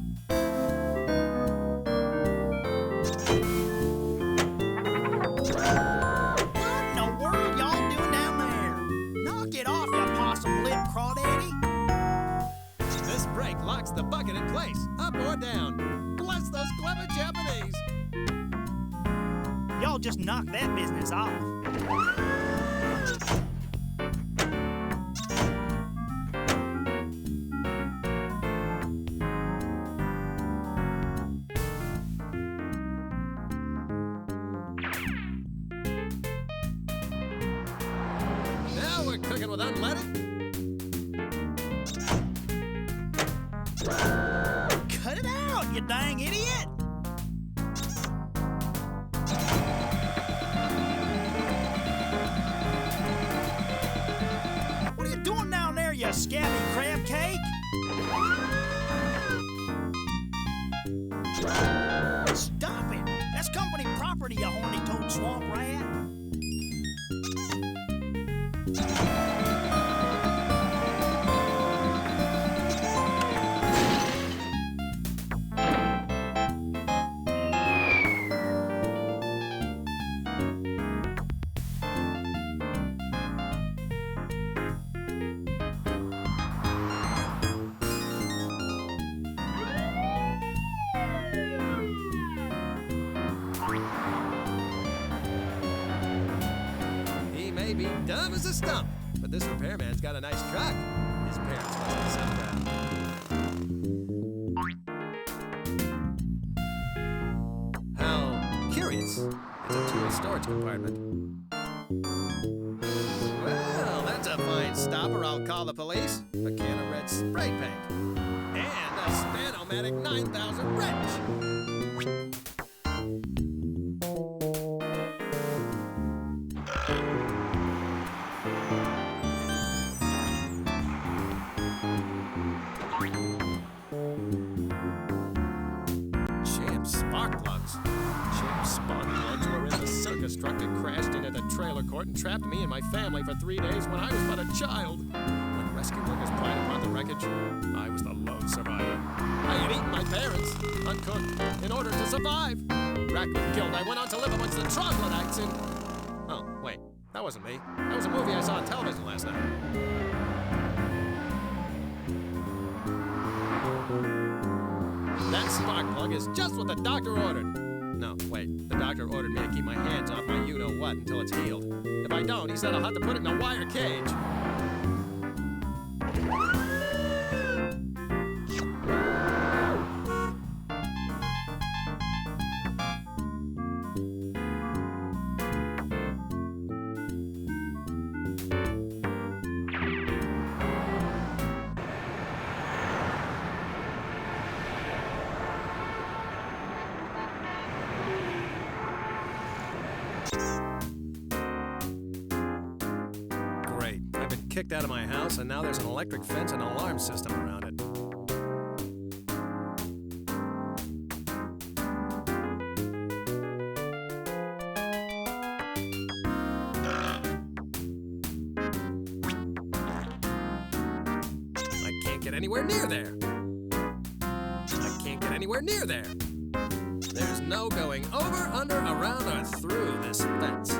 What in the world y'all doing down there? Knock it off, you possum lip crawdaddy. This brake locks the bucket in place, up or down. Bless those clever Japanese. Y'all just knock that business off. Now we're cooking with unleaded. Cut it out, you dang idiot! What are you doing down there, you scabby crab cake? Stop it! That's company property, you horny-toad swamp rat. dumb as a stump. But this repairman's got a nice truck. His parents must be so proud. How curious. It's a tool storage compartment. Well, that's a fine stopper. I'll call the police. A can of red spray paint. And a Spanomatic 9000 wrench. Truck that crashed into the trailer court and trapped me and my family for 3 days when I was but a child. When rescue workers pried apart the wreckage, I was the lone survivor. I had eaten my parents, uncooked, in order to survive. Ratcliffe killed, I went on to live amongst the troglodytes in... Oh, wait, that wasn't me. That was a movie I saw on television last night. That spark plug is just what the doctor ordered. No, wait. The doctor ordered me to keep my hands off my you-know-what until it's healed. If I don't, he said I'll have to put it in a wire cage. Kicked out of my house, and now there's an electric fence and an alarm system around it. I can't get anywhere near there. I can't get anywhere near there. There's no going over, under, around, or through this fence.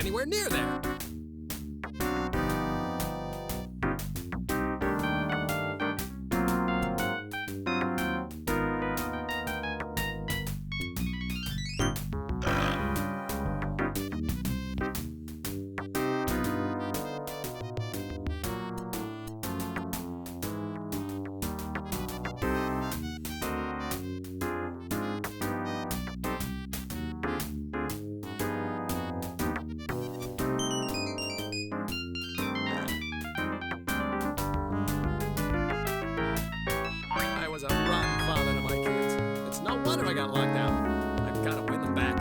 Anywhere near there. I got locked out. I've got to win them back.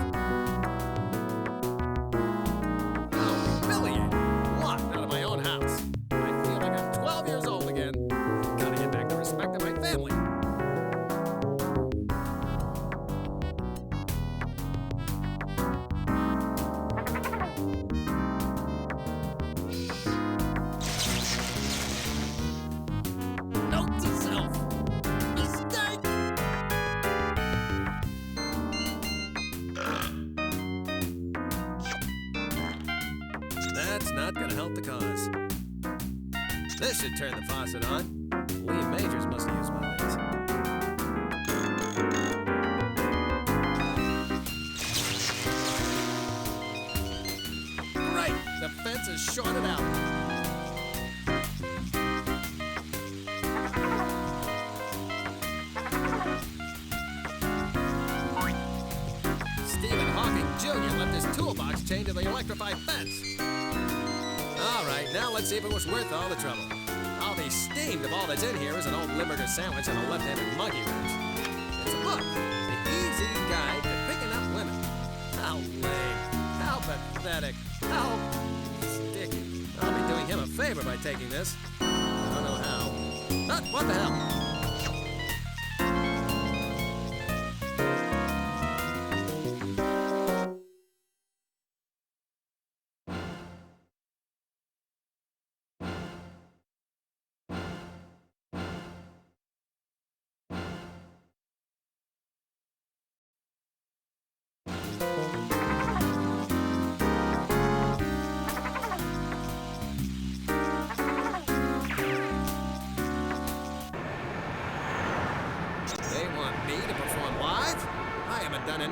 How humiliating. Locked out of my own house. I feel like I'm 12 years old again. Gotta get back the respect of my family. Note to self. Mistake. That's not gonna help the cause. This should turn the faucet on. Liam Majors must have used one of these. Great! The fence is shorted out. Stephen Hawking Jr. left his toolbox chained to the electrified fence. All right, now let's see if it was worth all the trouble. I'll be steamed if all that's in here is an old Limburger sandwich and a left-handed monkey wrench. It's a book, The Easy Guide to Picking Up Women. How lame, how pathetic, how sticky. I'll be doing him a favor by taking this. I don't know how. But what the hell?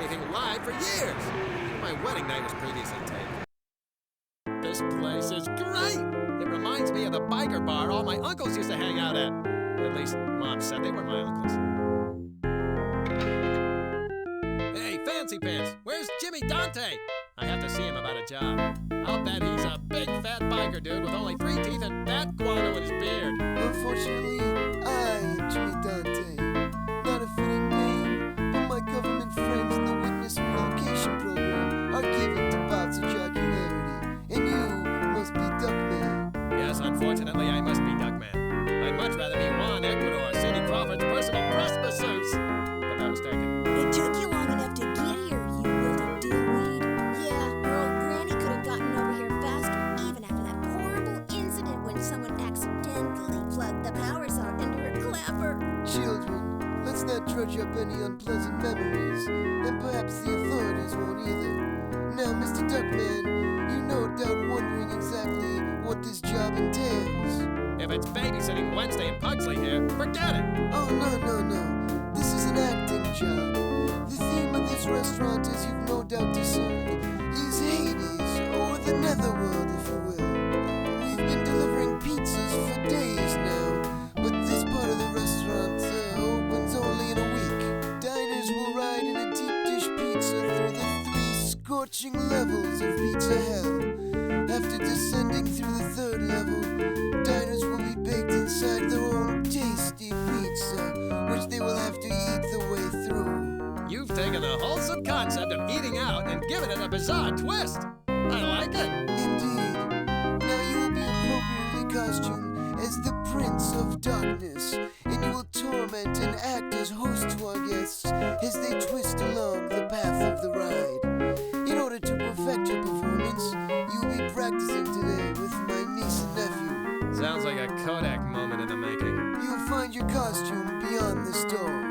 anything live for years. Even my wedding night was previously taped. This place is great! It reminds me of the biker bar all my uncles used to hang out at. At least, Mom said they were my uncles. Hey, Fancy Pants, where's Jimmy Dante? I have to see him about a job. I'll bet he's a big fat biker dude with only 3 teeth and fat guano in his beard. Unfortunately, I am Jimmy Dante. Not a fitting name, but my government friends in the Witness Relocation Program are given to bouts of jocularity. And you must be Duckman. Yes, unfortunately, I must be Duckman. I'd much rather be Juan Ecuador, Cindy Crawford's personal press masseuse. But that was taken. It took you long enough to get here, you wilted dillweed. Yeah, your old granny could have gotten over here faster, even after that horrible incident when someone accidentally plugged the power sock into her clapper. Children, let's not trudge up any unpleasant memories, and perhaps the authorities won't either. Now, Mr. Duckman, you're no doubt wondering exactly what this job entails. If it's babysitting Wednesday in Pugsley here, forget it. Oh, no. This is an acting job. The theme of this restaurant, as you've no doubt discerned, is Hades, or the netherworld, if you will. We've been delivering pizzas for days now, but this part of the restaurant opens only in a week. Diners will ride in a deep dish pizza through the 3 scorching levels of pizza hell. After descending through the 3rd level, diners will be baked inside their own tasty pizza, which they will have to eat the way through. You've taken the wholesome concept of eating out and given it a bizarre twist. I like it. Indeed. Now you will be appropriately costumed as the Prince of Darkness, and you will torment and act as host to our guests as they twist along the path of the ride. In order to perfect your performance, you'll be practicing today with my niece and nephew. Sounds like a Kodak moment in the making. You'll find your costume beyond this door.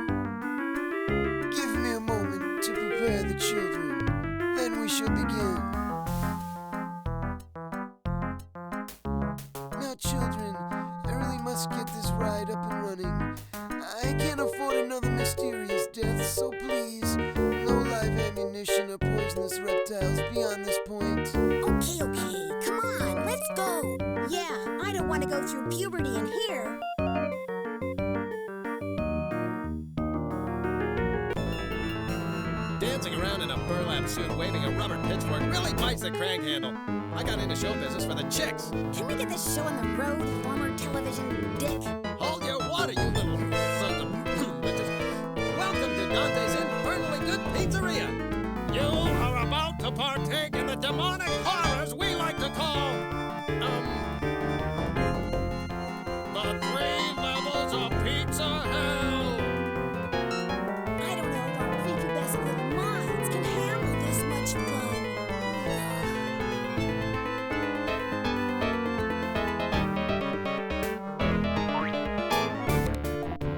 Give me a moment to prepare the children, then we shall begin. Now, children, I really must get this ride up and running. I can't afford another mysterious death, so please, no live ammunition or poisonous reptiles beyond this point. Okay, come on, let's go. Yeah, I don't want to go through puberty in here. Dancing around in a burlap suit waving a rubber pitchfork really bites the crank handle. I got into show business for the chicks. Can we get this show on the road, former television dick? Hold your water, you little sons of bitches. Welcome to Dante's Infernally Good Pizzeria. You are about to partake in the demonic horrors we like to call, the 3 levels of pizza hell. I don't know if our prepubescent little minds can handle this much fun.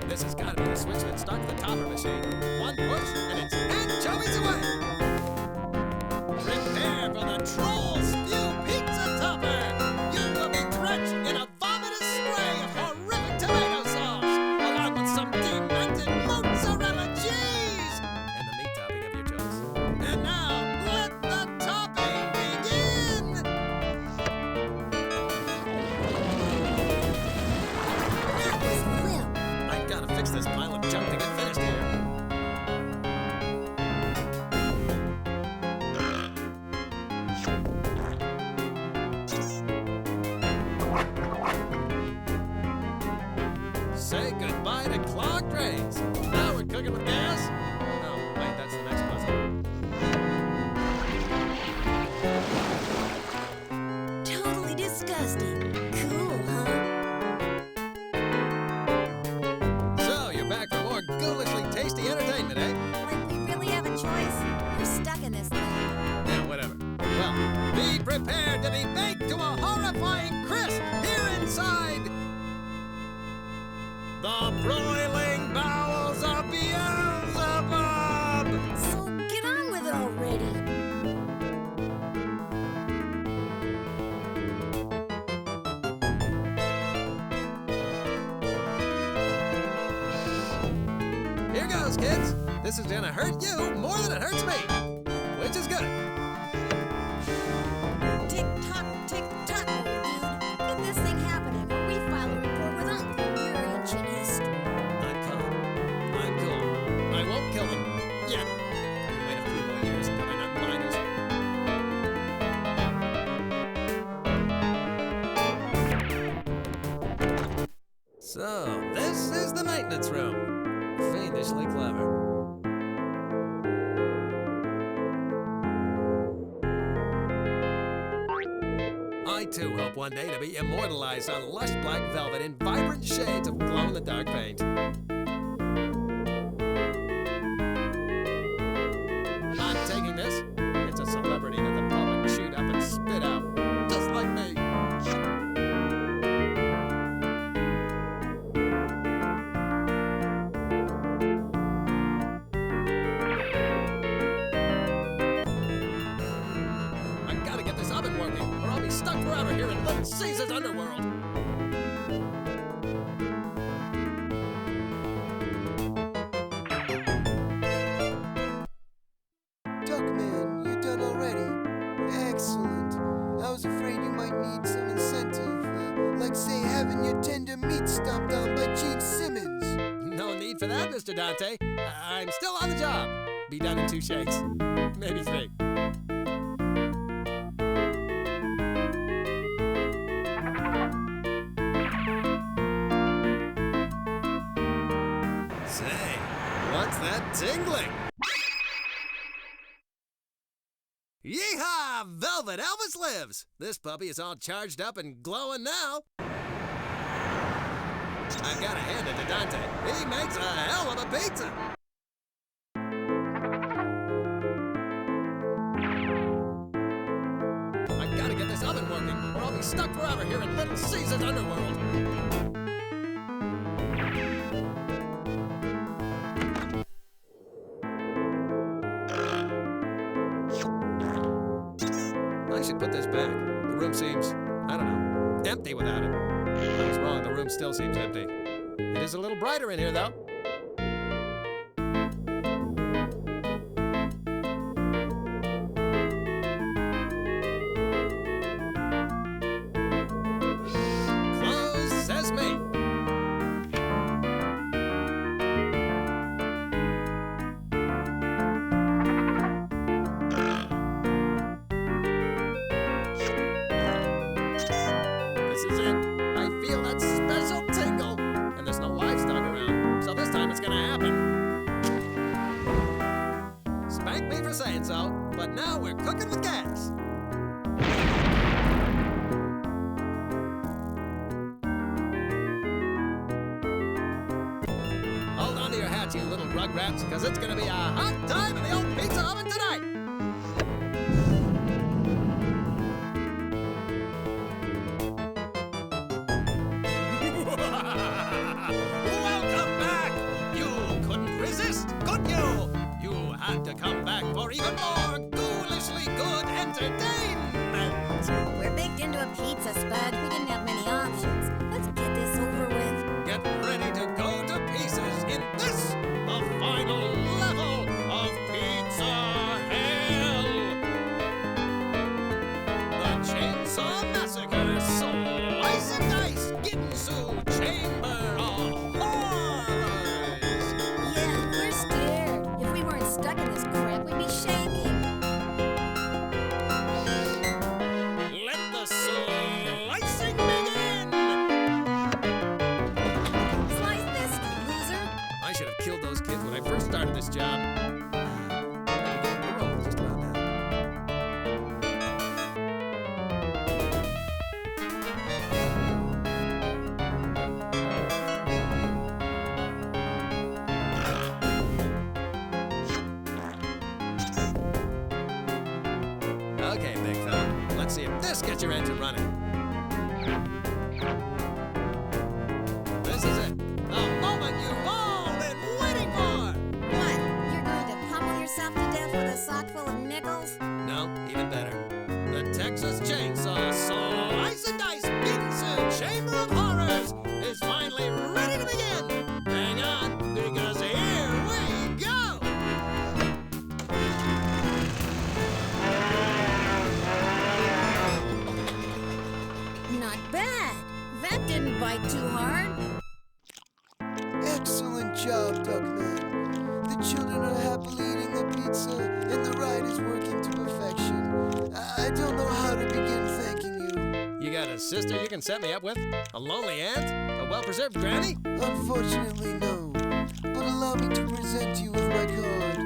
This has got to be the switch that starts the topper machine. One push, and it's anchovies away. Prepare for the troll spew pizza topper. You will be drenched in a vomitous spray of horrific tomato sauce, along with some demented mozzarella cheese, and the meat topping of your choice. And now, let the topping begin. That was limp. I gotta fix this pile of junk to get finished here. Say goodbye to clogged drains. Now we're cooking with gas? Oh, wait, that's the next puzzle. Totally disgusting. Cool, huh? So, you're back for more ghoulishly tasty entertainment, eh? Like we really have a choice? We're stuck in this thing. Yeah, whatever. Well, be prepared to be baked to a horrifying crisp here inside the broiling bowels of Beelzebub! So get on with it already. Here goes, kids. This is gonna hurt you more than it hurts me, which is good. Tick-tock, tick-tock, old dude. Get this thing happening or we file a report with Uncle. Your ancient history. I'm calm. I'm cool. I won't kill them. Yet. I can wait a few more years until they're not minors. So, this is the maintenance room. Fiendishly clever. I too hope one day to be immortalized on lush black velvet in vibrant shades of glow-in-the-dark paint. I'm taking this. It's a celebrity that the public chewed up and spit out, just like me. I gotta get this oven working, or I'll be stuck forever here in Little Caesar's underworld. Duckman, you done already? Excellent. I was afraid you might need some incentive, like say having your tender meat stomped on by Gene Simmons. No need for that, Mr. Dante. I'm still on the job. Be done in 2 shakes. Maybe 3. Say, what's that tingling? Yeehaw! Velvet Elvis lives! This puppy is all charged up and glowing now. I've got to hand it to Dante. He makes a hell of a pizza. I've got to get this oven working, or I'll be stuck forever here in Little Caesar's underworld. I should put this back. The room seems, I don't know, empty without it. I was wrong, the room still seems empty. It is a little brighter in here, though. Close sesame. This is it. I feel that special tingle. And there's no livestock around, so this time it's gonna happen. Spank me for saying so, but now we're cooking with gas. Hold on to your hats, you little rugrats, because it's gonna be a hot time in the old pizza oven tonight. Welcome back! You couldn't resist, could you? You had to come back for even more ghoulishly good entertainment! We're baked into a pizza, Spud. We didn't have many options. Let's get this over with. Get ready to go to pieces in this, the final level of Pizza Hell! The Chainsaw Massacre Slice and Dice Ginsu Chamber of Horrors! Yeah, we're scared. If we weren't stuck in this crap, we'd be shaking. Let the slicing begin! Slice this, you loser. I should have killed those kids when I first started this job. We're over just about now. Okay, big fella. Let's see if this gets your engine running. This is it. The moment you've all been waiting for! What? You're going to pummel yourself to death with a sock full of nickels? No, even better. The Texas Chainsaw Slice and Dice Ginsu Chamber of Horrors is finally ready to begin! Hang on, because here we go! not bad. That didn't bite too hard. Excellent job, Duckman. The children are happily eating their pizza, and the ride is working to perfection. I don't know how to begin thanking you. You got a sister you can set me up with? A lonely aunt? A well-preserved granny? Unfortunately, no. But allow me to present you with my card.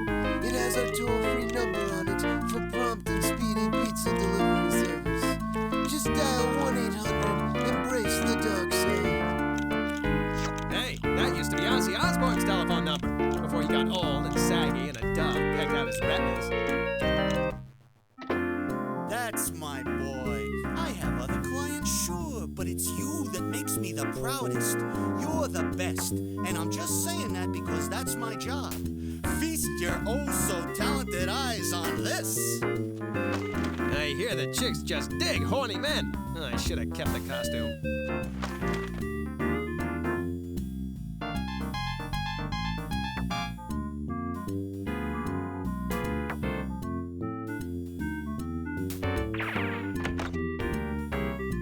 It has our toll-free number on it for prompt and speedy pizza delivery service. Just dial 1-800-EMBRACE the dark side. Hey, that used to be Ozzy Osbourne's telephone number before he got old and saggy and a dove pecked out his retinas. That's my boy. I have other clients, sure, but it's you that makes me the proudest. You're the best, and I'm just saying that because that's my job. Feast your oh-so-talented eyes on this. I hear the chicks just dig horny men. I should have kept the costume.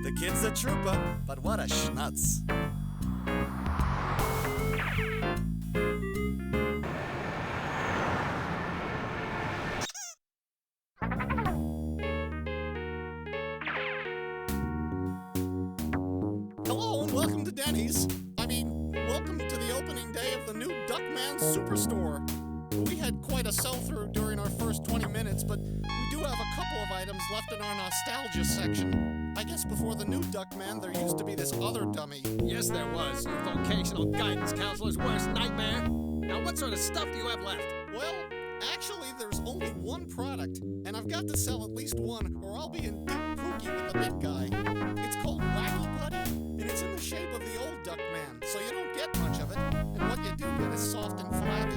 The kid's a trooper, but what a schnutz. Hello and welcome to Denny's. Welcome to the opening day of the new Duckman Superstore. We had quite a sell-through during our first 20 minutes, but we do have a couple of items left in our nostalgia section. I guess before the new Duckman, there used to be this other dummy. Yes, there was. Your vocational guidance counselor's worst nightmare. Now, what sort of stuff do you have left? Well, actually, there's only one product, and I've got to sell at least one, or I'll be in deep pookie with the big guy. It's called Wacky Buddy, and it's in the shape of the old Duckman, so you don't get much of it, and what you do get is soft and flabby.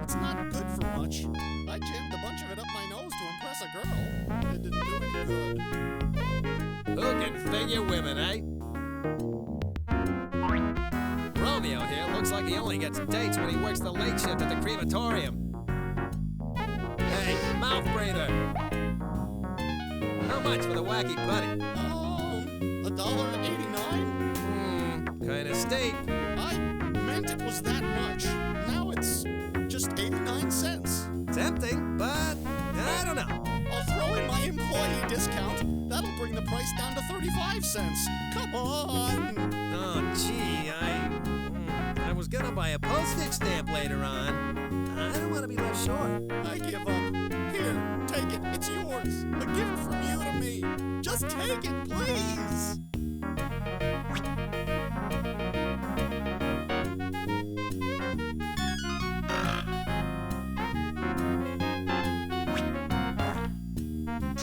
It's not good for much. I jammed a bunch of it up my nose to impress a girl. It didn't do any good. Who can figure women, eh? Romeo here looks like he only gets dates when he works the late shift at the crematorium. Hey, mouth breather. How much for the Wacky Buddy? $1.89? Kinda steep. I meant it was that much. Now it's just 89 cents. Tempting, but I don't know. I'll throw in my employee discount. That'll bring the price down to 35 cents. Come on. Oh, gee, I was gonna buy a postage stamp later on. I don't want to be left short. I give up. Here, take it. It's yours. A gift from you to me. Just take it, please.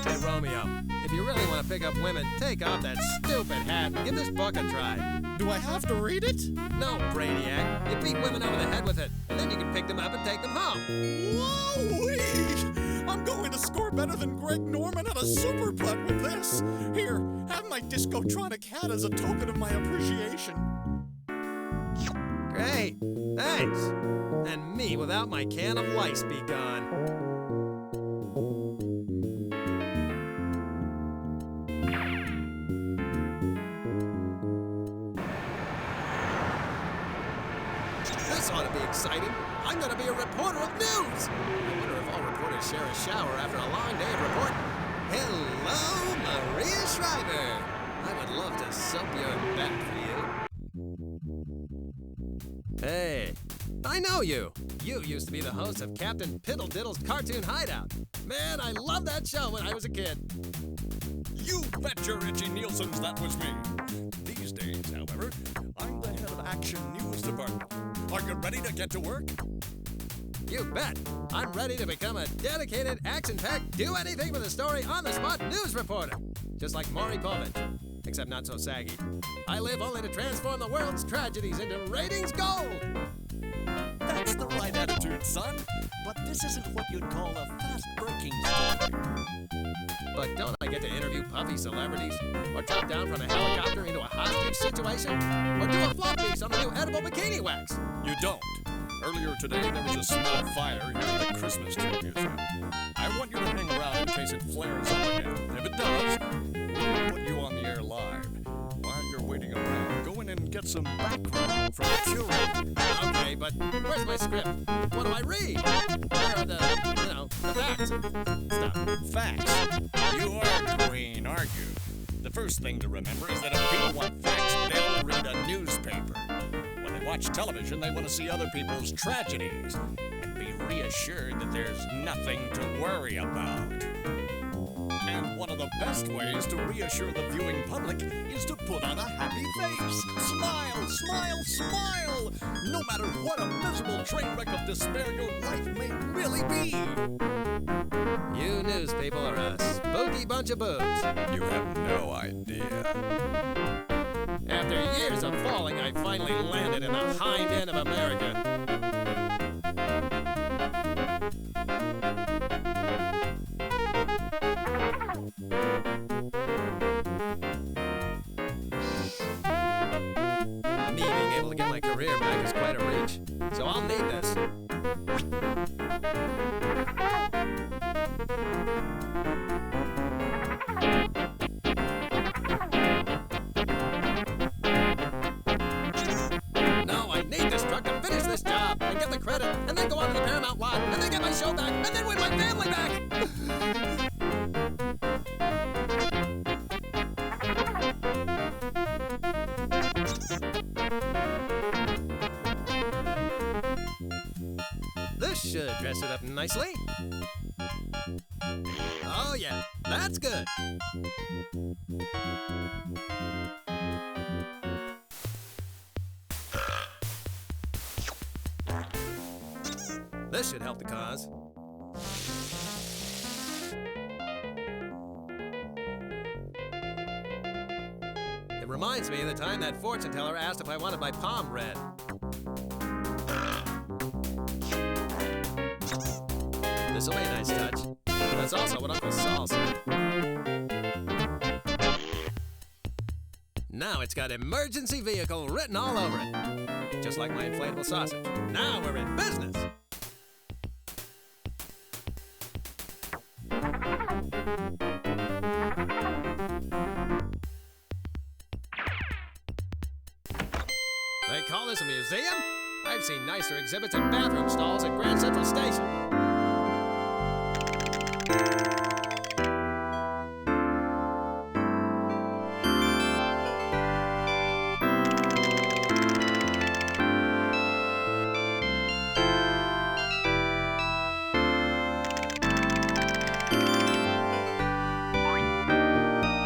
Hey, Romeo, if you really want to pick up women, take off that stupid hat and give this book a try. Do I have to read it? No, Brainiac. You beat women over the head with it, and then you can pick them up and take them home. Whoa-wee! I'm going to score better than Greg Norman at a super putt with this. Here, have my Discotronic hat as a token of my appreciation. Great. Thanks. And me without my can of lice be gone. This ought to be exciting. I'm going to be a reporter of news. I wonder if all reporters share a shower after a long day of reporting. Hello, Maria Shriver. I would love to soap your back for you. Hey, I know you. You used to be the host of Captain Piddle-Diddle's Cartoon Hideout. Man, I loved that show when I was a kid. You betcha, Richie Nielsen's that was me. These days, however, I'm the head of Action News Department. Are you ready to get to work? You bet. I'm ready to become a dedicated, action-packed, do-anything-with-a-story, on-the-spot news reporter. Just like Maury Povich, except not so saggy. I live only to transform the world's tragedies into ratings gold. That's the right attitude, son. But this isn't what you'd call a fast-breaking story. But don't I get to interview puffy celebrities? Or top down from a helicopter into a hostage situation? Or do a flop piece on the new edible bikini wax? You don't. Earlier today, there was a small fire here at the Christmas Tree Museum. I want you to hang around in case it flares up again. If it does, we'll put you on the air live. and get some background from the curator. Okay, but where's my script? What do I read? Where are the facts and stuff? Facts? You are green, aren't you? The first thing to remember is that if people want facts, they'll read a newspaper. When they watch television, they want to see other people's tragedies and be reassured that there's nothing to worry about. And one of the best ways to reassure the viewing public is to put on a happy face. Smile, smile, smile! No matter what a miserable train wreck of despair your life may really be. You news people are a spooky bunch of boobs. You have no idea. After years of falling, I finally landed in the hind end of America. Me being able to get my career back is quite a reach, so I'll need this. No, I need this truck to finish this job and get the credit, and then go on to the Paramount lot, and then get my show back, and then win my family back! This should dress it up nicely. Oh yeah, that's good. This should help the cause. It reminds me of the time that fortune teller asked if I wanted my palm read. This'll be a nice touch. That's also what Uncle Saul said. Now it's got emergency vehicle written all over it. Just like my inflatable sausage. Now we're in business. They call this a museum? I've seen nicer exhibits and bathroom stalls at Grand Central Station.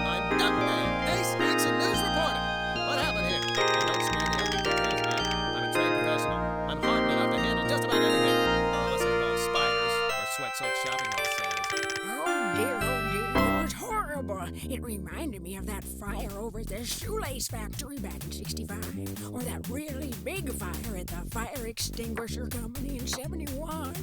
I'm Duckman, Ace Action News Reporter. What happened here? Hey, don't scare the ugly details, man. I'm a trained professional. I'm hardened enough to handle just about anything. Unless it involves spiders or sweat-soaked shopping mall sales. Oh dear, it was horrible. It reminded me of that fire over at the shoelace factory back in '65, or that really big fire at the fire extinguisher company in '71.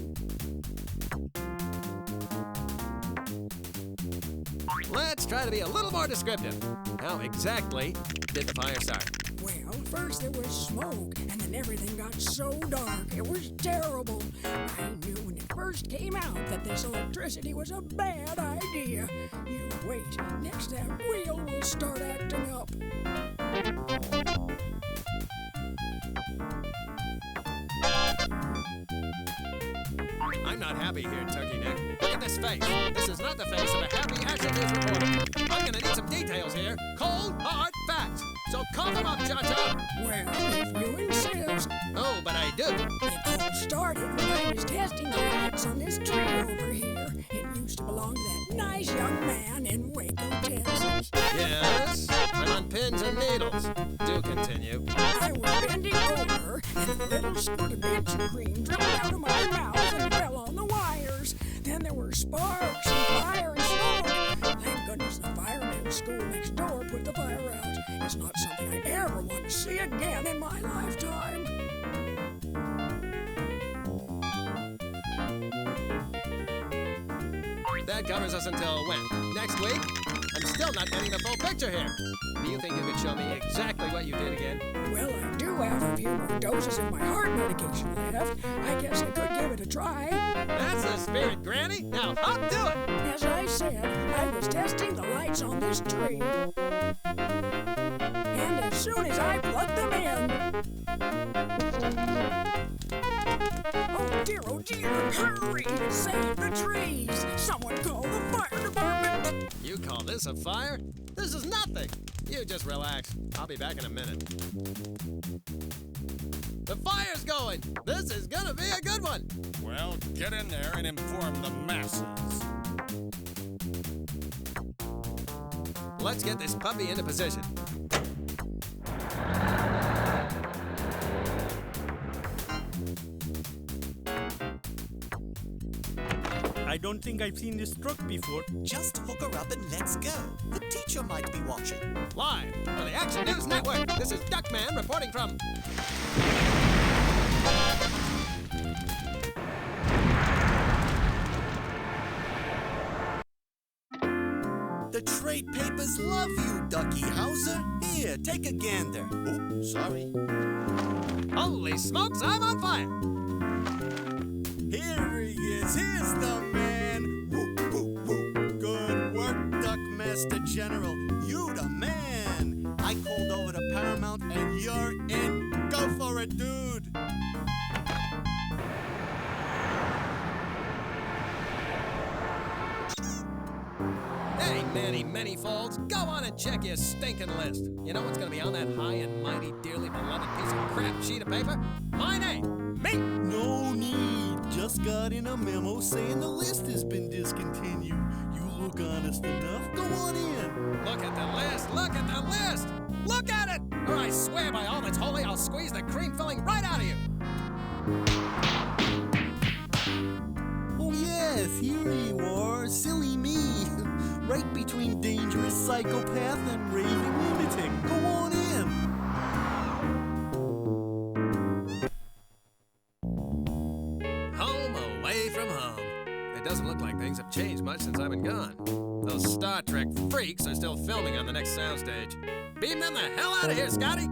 Let's try to be a little more descriptive. How exactly did the fire start? Well, first there was smoke, and then everything got so dark. It was terrible. I knew when it first came out that this electricity was a bad idea. You wait, next that wheel will start acting up. I'm not happy here, Turkey Neck. Look at this face. This is not the face of a happy action news reporter. I'm gonna need some details here. Cold, hard facts. So cough them up, Cha-Cha. Well, if you insist. Oh, but I do. It all started when I was testing the lights on this tree over here. It used to belong to that nice young man in Waco, Texas. Yes, I'm on pins and needles. Do continue. I was bending over, and a little squirt of bitchin' cream dribbled out of my mouth and fell on the wires. Then there were sparks and fire and smoke. Thank goodness the fireman's school next door put the fire out. It's not something I ever want to see again in my lifetime. That covers us until when? Next week? I'm still not getting the full picture here. Do you think you could show me exactly what you did again? Well, I do have a few more doses of my heart medication left. I guess I could give it a try. That's the spirit, Granny. Now, hop to it. As I said, I was testing the lights on this tree. And as soon as I plug them in. Oh dear, hurry! Save the trees! Someone call the fire department! You call this a fire? This is nothing. You just relax. I'll be back in a minute. The fire's going. This is gonna be a good one. Well, get in there and inform the masses. Let's get this puppy into position. I don't think I've seen this truck before. Just hook her up and let's go. The teacher might be watching. Live for the Action News Network, this is Duckman reporting from... The trade papers love you, Ducky Hauser. Here, take a gander. Oh, sorry. Holy smokes, I'm on fire! Here he is. Here's the man. Woo, woo, woo. Good work, Duckmaster General. You the man. I called over to Paramount and you're in. Go for it, dude. Hey, many folds, go on and check your stinking list. You know what's gonna be on that high and mighty, dearly beloved piece of crap sheet of paper? My name, me! No need. Just got in a memo saying the list has been discontinued. You look honest enough. Go on in. Look at the list, look at the list! Look at it! Or I swear by all that's holy, I'll squeeze the cream filling right out of you! Oh yes, here you are. Silly me. Right between dangerous psychopath and raving lunatic. Go on in. Home away from home. It doesn't look like things have changed much since I've been gone. Those Star Trek freaks are still filming on the next soundstage. Beam them the hell out of here, Scotty!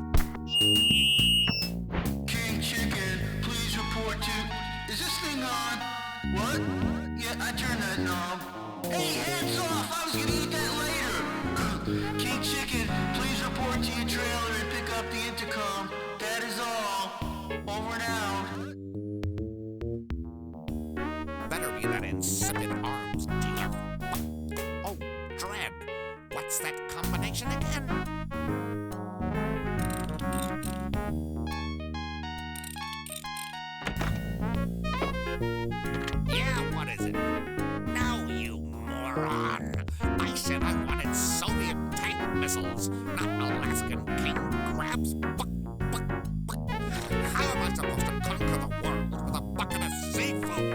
King Chicken, please report to... Is this thing on? What? Yeah, I turned that knob. Hey, hands off! I was gonna eat that later! King Chicken, please report to your trailer and pick up the intercom. That is all. Over and out. Better be that insipid arms dealer. Oh, dread. What's that combination again? Yeah, what is it? No, you moron. I said I wanted Soviet tank missiles, not Alaskan king crabs. How am I supposed to conquer the world with a bucket of seafood?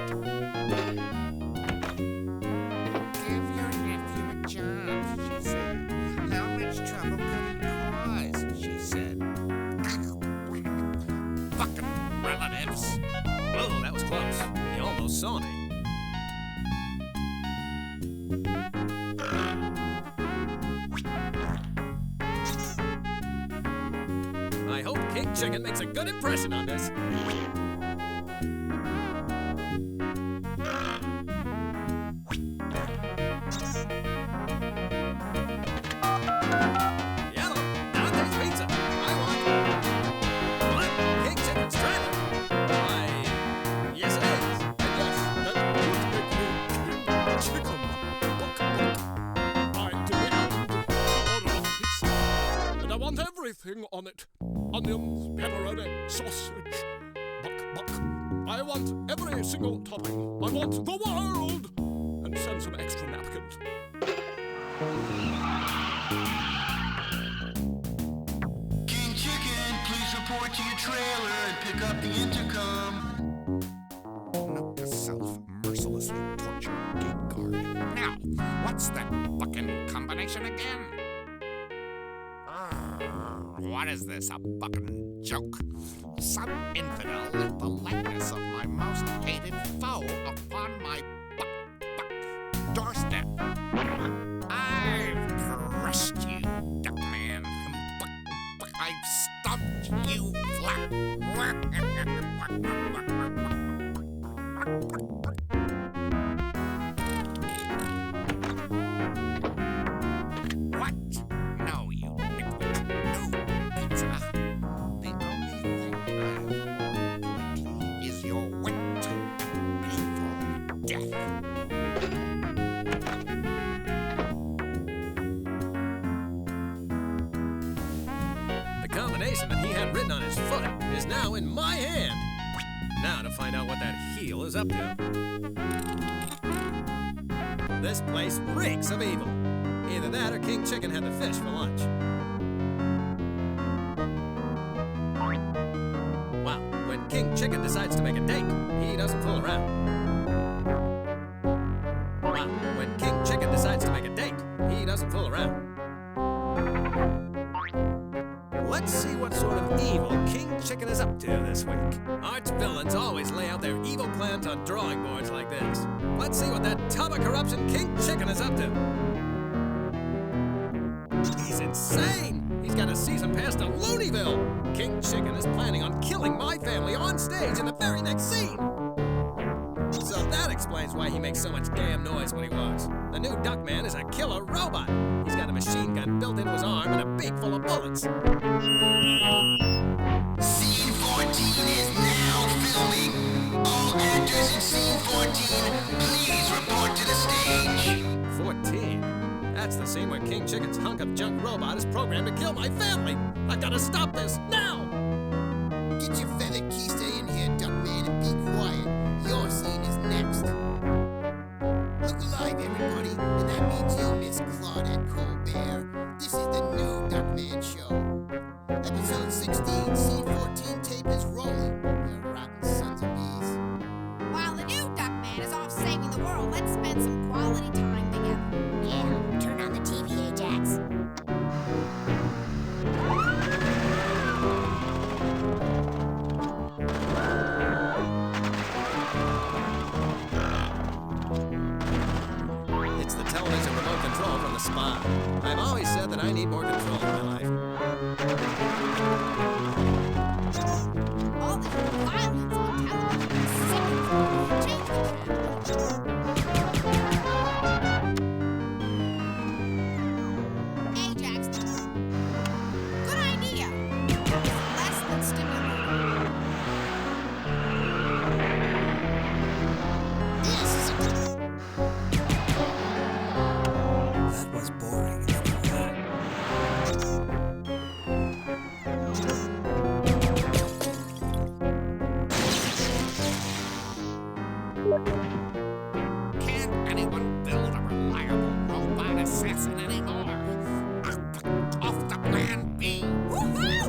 Give your nephew a job, she said. How much trouble could it cause, she said. Fucking relatives. Whoa, that was close. You almost saw me. I hope King Chicken makes a good impression on this. Yellow, Dante's Pizza. I want Black King Chicken's trailer. Why, yes it is. And yes, that would make me chicken. I demand order pizza. And I want everything on it. Onions, pepperoni, sausage, buck. I want every single topping. I want the world! And send some extra napkins. King Chicken, please report to your trailer and pick up the intercom. Note to self, mercilessly torture gate guard. Now, what's that fucking combination again? What is this, a fucking joke? Some infidel left the likeness of my most hated foe upon my doorstep. I've crushed you, Duckman. I've stumped you flat. What? No, you nitwit. No. infiltration that he had written on his foot is now in my hand. Now to find out what that heel is up to. This place reeks of evil. Either that or King Chicken had the fish for lunch. Wow, when King Chicken decides to make a date, he doesn't fool around. Wow, when King Chicken decides to make a date, he doesn't fool around. Let's see what sort of evil King Chicken is up to this week. Arch villains always lay out their evil plans on drawing boards like this. Let's see what that tub of corruption King Chicken is up to. He's insane! He's got a season pass to Looneyville! King Chicken is planning on killing my family on stage in the very next scene! So that explains why he makes so much damn noise when he walks. The new Duckman is a killer robot. He's got a machine gun built into his arm and a beak full of bullets. Scene 14 is now filming. All actors in scene 14, please report to the stage. 14? That's the scene where King Chicken's hunk of junk robot is programmed to kill my family. I've got to stop this now! Get your feathered keister in here, Duckman, and be quiet. Your scene is next. Look alive, everybody, and that means you, Miss Claudette Colbert. This is the new Duckman Show. Episode 16, scene 14 tape is rolling. You rotten sons of bees. While the new Duckman is off saving the world, let's spend some quality time together. Yeah, turn on the TV, Ajax. It's the television remote control from the spa. I've always said that I need more control in my life. All this violence on television is sickening. Change the channel. Ajax, good idea. Less than stimulating. This is a That was boring. Can't anyone build a reliable robot assassin anymore? Off the plan B. Woohoo!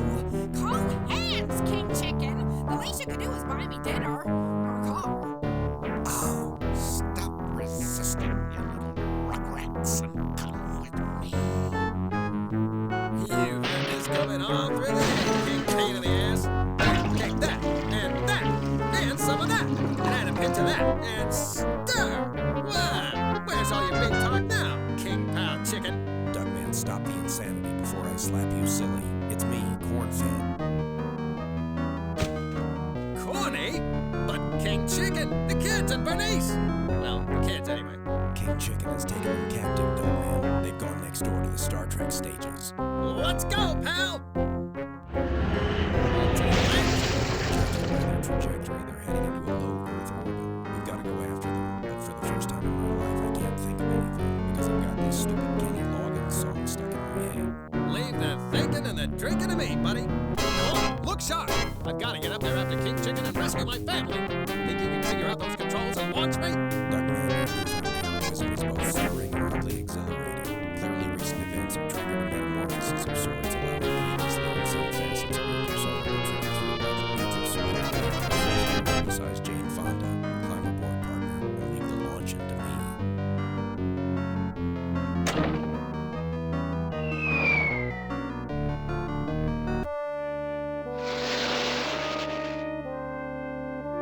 Cold hands, King Chicken. The least you could do is buy me dinner. Or a car. Oh, stop resisting, you little rugrats, and come with me. You had this coming on through the head, King Pain in the ass. Take that, and some of that, and add a pinch of that, and stir. Wow, where's all your big talk now, King Pow Chicken? Duckman, stop the insanity before I slap you silly. It's me, Cornfed. Corny? But King Chicken, the kids, and Bernice. Well, the kids anyway. King Chicken has taken them captive, Duckman. They've gone next door to the Star Trek stages. Let's go, pal! Judging by their trajectory, they're heading into a low Earth orbit. We've got to go after them, but for the first time in my life, I can't think of anything because I've got this stupid Kenny Loggins song stuck in my head. Leave the thinking and the drinking to me, buddy. Oh, look sharp! I've got to get up there after King Chicken and rescue my family. Think you can figure out those controls and launch me? Duckman, your heroism is both stirring and oddly exhilarating. Clearly, recent events have triggered a metamorphosis of sorts, allowing previously unseen facets of your persona to trigger through legends of sort. Besides Jane Fonda, climb aboard, partner, and leave the launching to me.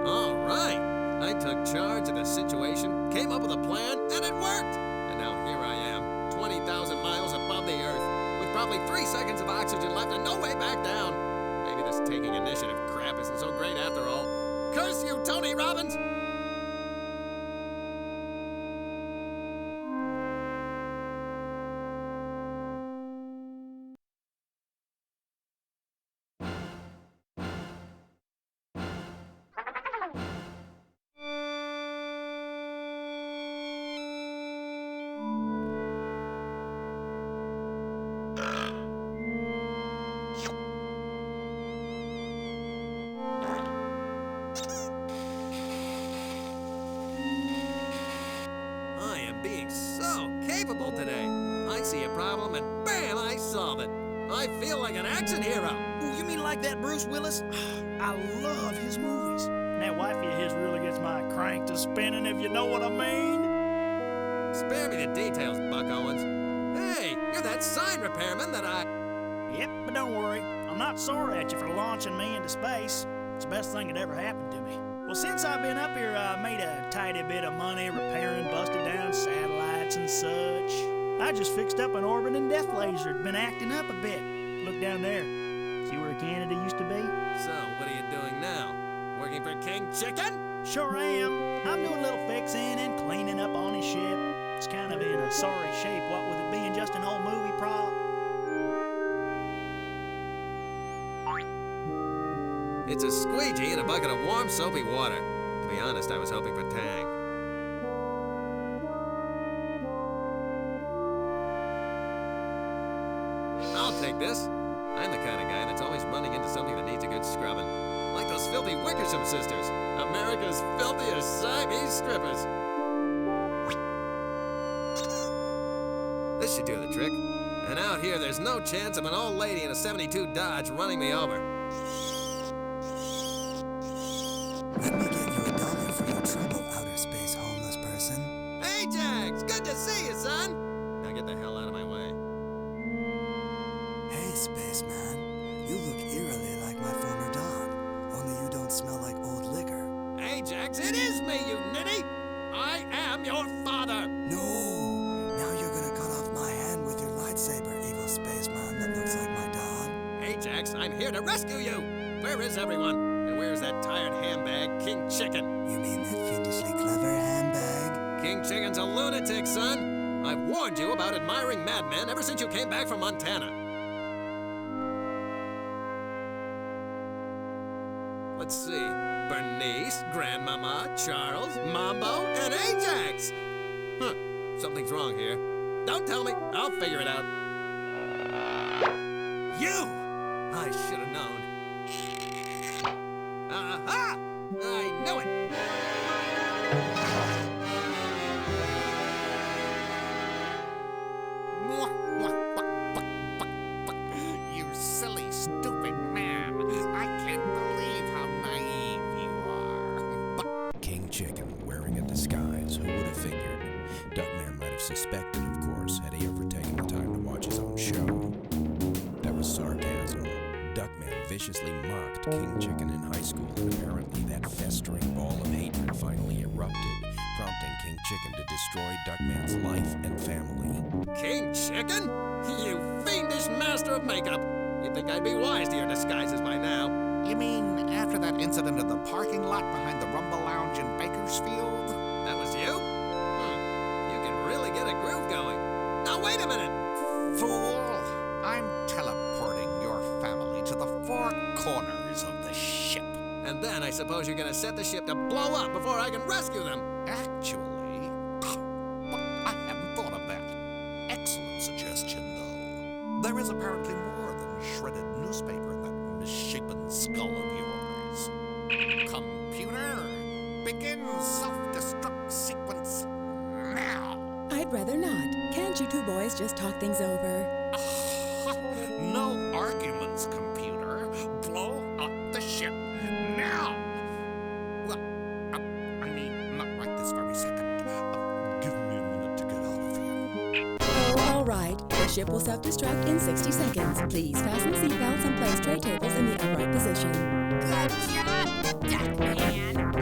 All right. I took charge of the situation, came up with a plan, and it worked. And now here I am, 20,000 miles above the Earth, with probably 3 seconds of oxygen left and no way back down. Maybe this taking initiative crap isn't so great after all. Curse you, Tony Robbins! of it. I feel like an action hero. Oh, you mean like that Bruce Willis? I love his movies. And that wifey of his really gets my crank to spinning, if you know what I mean. Spare me the details, Buck Owens. Hey, you're that sign repairman that I... Yep, but don't worry. I'm not sore at you for launching me into space. It's the best thing that ever happened to me. Well, since I've been up here, I made a tidy bit of money repairing busted down satellites and such. I just fixed up an orbiting death laser. It's been acting up a bit. Look down there. See where Canada used to be? So, what are you doing now? Working for King Chicken? Sure am. I'm doing a little fixing and cleaning up on his ship. It's kind of in a sorry shape, what with it being just an old movie prop. It's a squeegee and a bucket of warm, soapy water. To be honest, I was hoping for Tang. I'll take this. I'm the kind of guy that's always running into something that needs a good scrubbing. Like those filthy Wickersham sisters. America's filthiest Siamese strippers. This should do the trick. And out here, there's no chance of an old lady in a 72 Dodge running me over. Let me get you $1 for your trouble, outer space homeless person. Hey, Jax! Good to see you, son! Now get the hell out of my way. Hey, spaceman. You look eerily like my former dog. Only you don't smell like old liquor. Hey, Jax, it is me, you ninny! I am your father! No! Now you're gonna cut off my hand with your lightsaber, evil spaceman that looks like my dog. Hey, Jax, I'm here to rescue you! Where is everyone? And where's that tired handbag, King Chicken? You mean that fiendishly clever handbag? King Chicken's a lunatic, son! I've warned you about admiring madmen ever since you came back from Montana. Let's see. Bernice, Grandmama, Charles, Mambo, and Ajax! Huh. Something's wrong here. Don't tell me. I'll figure it out. You! I should have known. Aha! I knew it! You silly, stupid man. I can't believe how naive you are. King Chicken wearing a disguise, who would have figured? Duckman might have suspected, of course, had he ever taken the time to watch his own show. That was sarcasm. Duckman viciously mocked King Chicken in high school, and apparently that festering ball of hatred finally erupted, prompting King Chicken to destroy Duckman's life and family. King Chicken? You fiendish master of makeup! You'd think I'd be wise to your disguises by now. You mean after that incident in the parking lot behind the Rumble Lounge in Bakersfield? That was you? You can really get a groove going. Now wait a minute! Fool! I'm teleporting your family to the four corners of the ship. And then I suppose you're gonna set the ship to blow up before I can rescue them. Actually, I hadn't thought of that. Excellent suggestion, though. There is apparently more than shredded newspaper in that misshapen skull of yours. Computer, begin self-destruct sequence now. I'd rather not. Can't you two boys just talk things over? No arguments, computer. Blow up the ship now. Well, I mean, not right this very second. Give me a minute to get out of here. Oh, all right. The ship will self-destruct in 60 seconds. Please fasten seatbelts and place tray tables in the upright position. Good job, Duckman.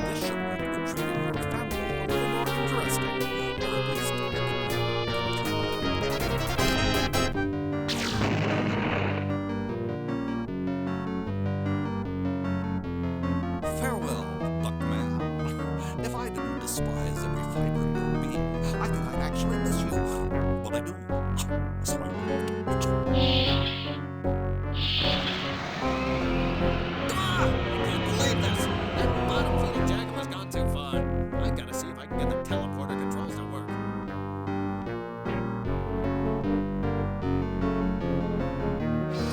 This should make the treating your family a little more interesting. Or at least farewell, Duckman. If I didn't despise every fiber in your being, I think I'd actually miss you. But I do. So I won't. I can't believe this! That bottom-feeding jacket has gone too far. I've got to see if I can get the teleporter controls to work.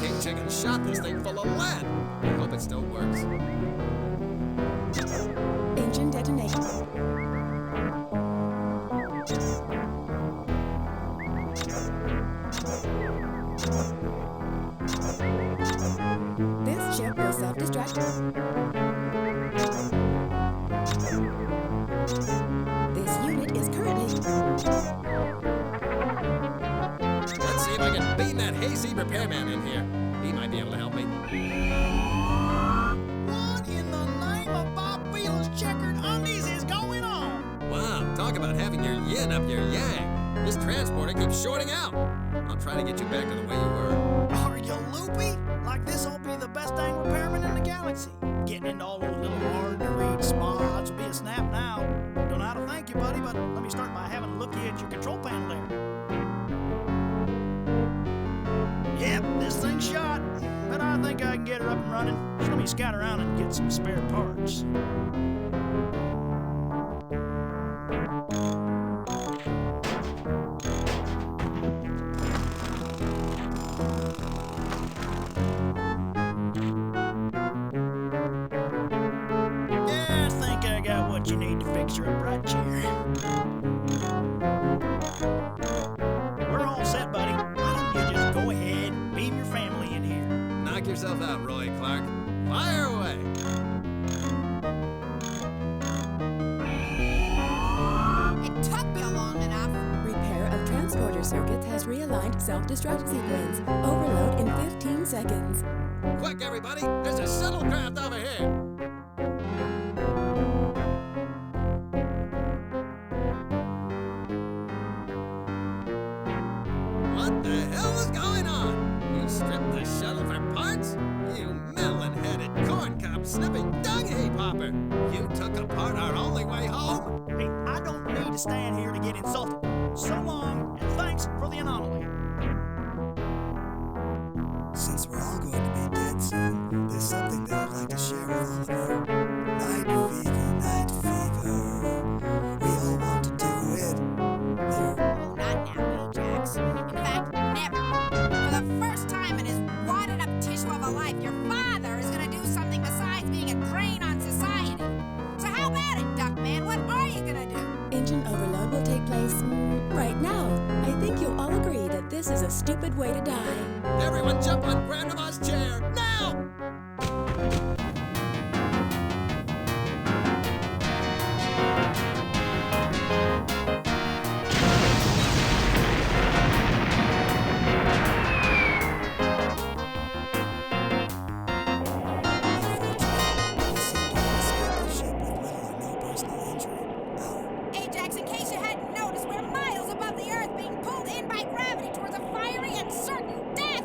King Chicken shot this thing full of lead. I hope it still works. Engine detonation. if I can beam that hayseed repairman in here. He might be able to help me. What in the name of Bob Wheeler's checkered undies is going on? Wow, talk about having your yin up your yang. This transporter keeps shorting out. I'll try to get you back to the way you were. Are you loopy? Like this'll be the best dang repairman in the galaxy. Getting into all those little hard-to-read spots will be a snap now. Don't know how to thank you, buddy, but let me start by having a looky at your control panel there. Yep, this thing's shot, but I think I can get her up and running. Just let me scout around and get some spare parts. Yeah, I think I got what you need to fix her up right here. We're all set, buddy. Why don't you just go ahead and beam your family in here? Knock yourself out, Roy Clark. Fire away. It took you long enough. Repair of transporter circuits has realigned self-destruct sequence. Overload in 15 seconds. Quick, everybody! There's a shuttlecraft over here! What the hell is going on? You stripped the shuttle for parts? You melon-headed, corn-cob-sniffing dung heap hopper! You took apart our only way home? Hey, I don't need to stand here to get insulted. So long, and thanks for the anomaly. Since we're all going to be dead soon, there's something that I'd like to share with all of you. Night fever, night fever. We all want to do it. Oh, not now, Ajax. In fact, never. For the first time in his wadded up tissue of a life, your father is gonna do something besides being a drain on society. So how about it, Duckman? What are you gonna do? Engine overload will take place right now. I think you'll all agree that this is a stupid way to die. Everyone jump on Grandma's chair, now! Ajax, in case you hadn't noticed, we're miles above the Earth being pulled in by gravity towards a fiery and certain death!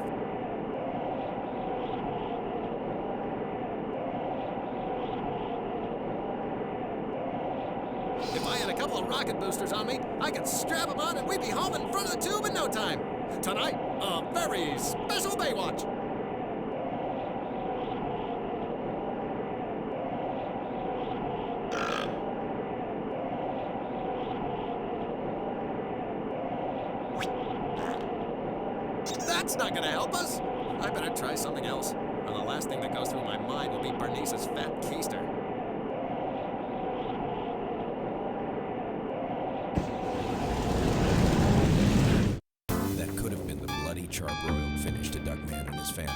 If I had a couple of rocket boosters on me, I could strap them on and we'd be home in front of the tube in no time. Tonight, a very special Baywatch. That's not gonna help us. I better try something else. Or the last thing that goes through my mind will be Bernice's fat keister. That could have been the bloody charbroiled finish to Duckman and his family,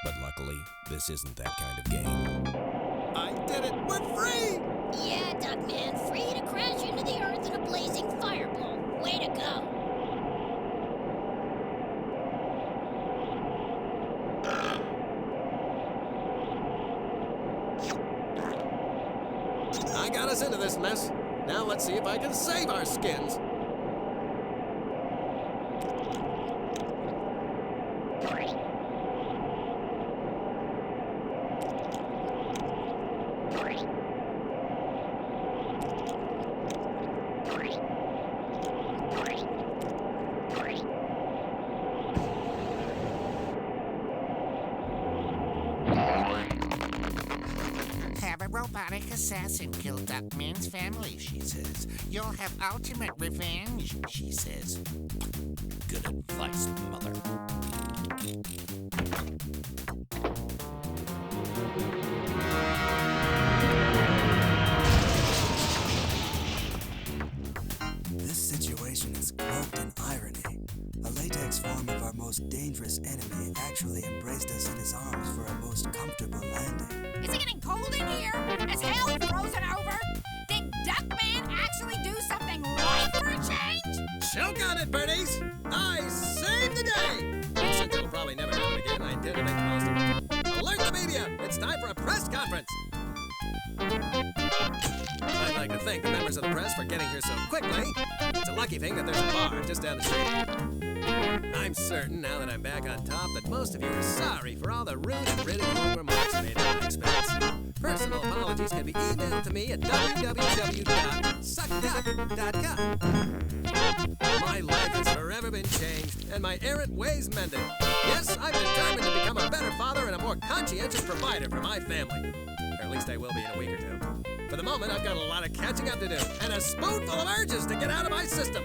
but luckily, this isn't that kind of game. I did it! We're free! Yeah, Duckman, free to crash into the Earth in a blazing fireball. Way to go. I got us into this mess. Now let's see if I can save our skins. Have a robotic assassin kill Duckman's family, she says. You'll have ultimate revenge, she says. Good advice, mother. This situation is cloaked in irony. A latex form of our most dangerous enemy actually embraced us in his arms for a most comfortable landing. Is it getting cold in here? Is hell frozen over? Did Duckman actually do something right for a change? Choke on it, Bernice! I saved the day! members of the press for getting here so quickly. It's a lucky thing that there's a bar just down the street. I'm certain, now that I'm back on top, that most of you are sorry for all the rude and ridiculous remarks made at my expense. Personal apologies can be emailed to me at www.suckduck.com. My life has forever been changed, and my errant ways mended. Yes, I'm determined to become a better father and a more conscientious provider for my family. Or at least I will be in a week or two. For the moment, I've got a lot of catching up to do, and a spoonful of urges to get out of my system.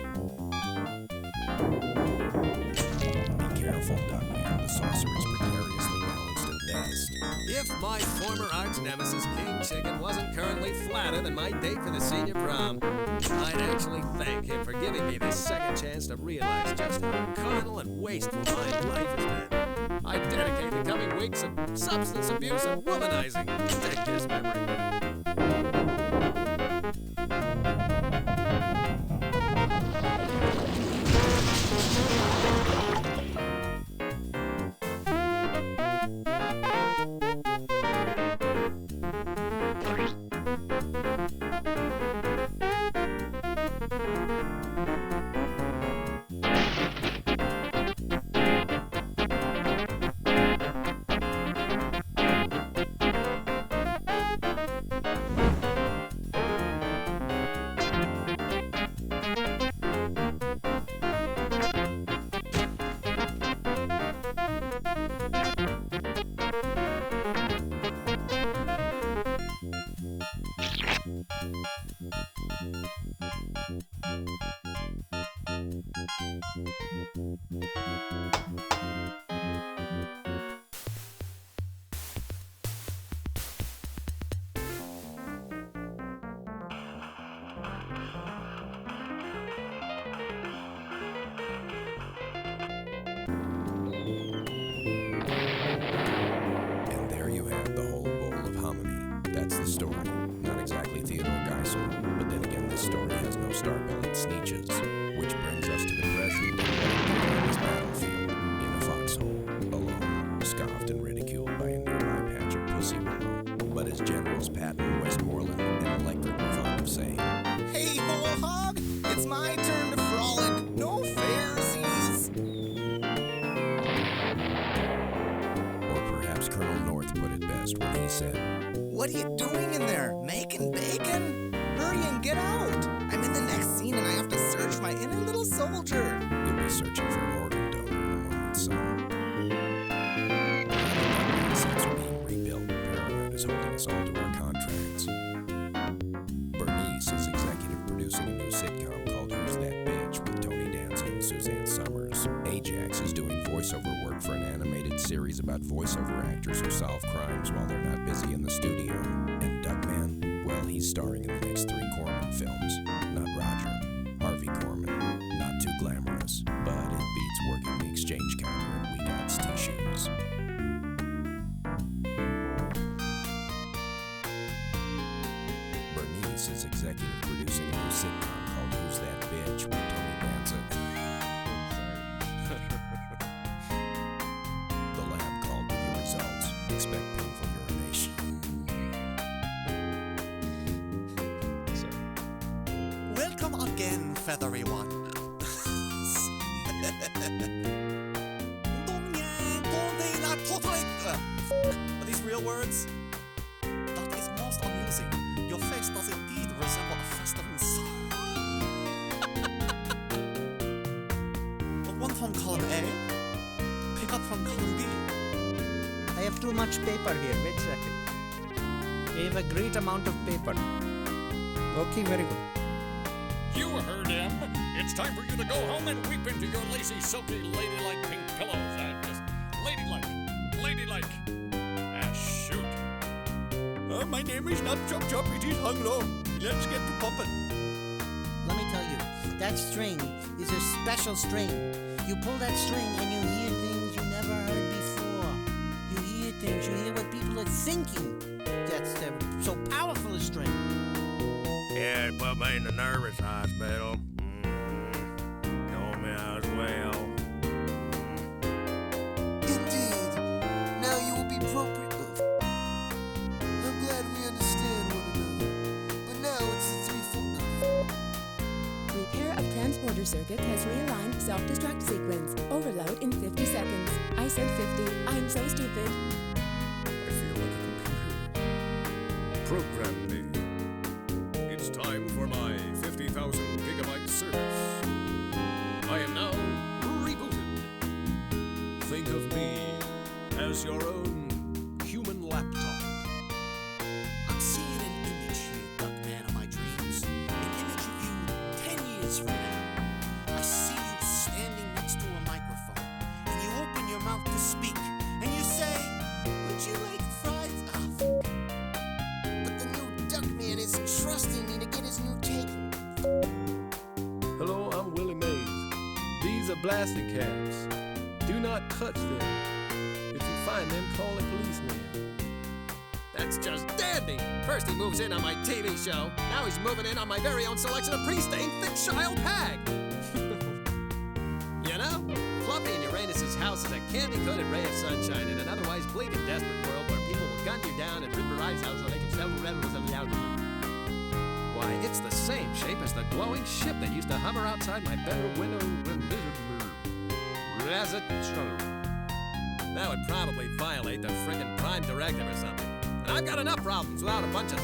Be careful, Duckman. The sorcerer is precariously balanced at best. If my former arch nemesis, King Chicken, wasn't currently flatter than my date for the senior prom, I'd actually thank him for giving me this second chance to realize just how carnal and wasteful my life has been. I dedicate the coming weeks of substance abuse and womanizing to take his memory. And there you have the whole bowl of hominy. That's the story. Not exactly Theodore Geisel, but then again, this story has no star-bellied sneeches. Which brings us to the present, on this battlefield, in a foxhole, alone, scoffed and ridiculed by a nearby patch of pussy willow. But as Generals Patton, Westmoreland, and Electric were fond of saying, Hey, whole hog! It's my turn to frolic. No fairsies! or perhaps Colonel North put it best when he said, What are you doing in there? Making bacon? Hurry and get out! I'm in the next scene and I have to search my inner little soldier. You'll be searching for an organ donor in a moment, son. The sets are being rebuilt. Paramount is holding us all to our contracts. Bernice is executive producing a new sitcom called Who's That Bitch with Tony Danza and Suzanne Summers. Ajax is doing voiceover work for an animated series about voiceover actors who solve crimes while they're not busy in the studio. And Duckman, well, he's starring in the next 3 Corman films. Not Roger. Harvey Corman. Not too glamorous, but it beats working the exchange counter at We Got T-Shoes. Bernice is executive producing a new sitcom called Who's That Bitch with Tony Danza. The lab called with your results. Expect painful urination. Welcome again, feathery one. Are these real words? That is most amusing. Your face does indeed resemble a festering sore. One from column A, pick up from column B. I have too much paper here. Wait a second. I have a great amount of paper. Okay, very good. You heard him. It's time for you to go home and weep into your lacy, silky, ladylike pink pillows. Just ladylike. Shoot. My name is not Chop Chop, it is Hung Low. Let's get to poppin'. Let me tell you, that string is a special string. You pull that string and you hear things you never heard before. You hear things, you hear what people are thinking. That's so powerful a string. Yeah, they put me in the nervous hospital. Told me I was well. Indeed. Now you will be appropriate, love. I'm glad we understand one another. But now it's the 3 foot circuit has realigned self-destruct sequence. Overload in 50 seconds. I said 50. I'm so stupid. I feel like a computer. Program me. It's time for my 50,000 gigabyte service. I am now rebooted. Think of me as your own human laptop. I'm seeing an image here, Duckman, of my dreams. An image of you 10 years from now. I see you standing next to a microphone, and you open your mouth to speak, and you say, "Would you like fries?" Oh, But the new Duckman is trusting me to get his new take. Hello, I'm Willie Mays. These are blasting caps. Do not touch them. If you find them, call a policeman. That's just dandy. First he moves in on my TV show. Now he's moving in on my very own selection of pre-stained thick child pag. You know, Fluffy in Uranus's house is a candy-coated ray of sunshine in an otherwise bleak and desperate world where people will gun you down and rip your eyes out so they can sell revels of the algorithm. Why, it's the same shape as the glowing ship that used to hover outside my bedroom window. That would probably violate the frickin' Prime Directive or something. And I've got enough problems without a bunch of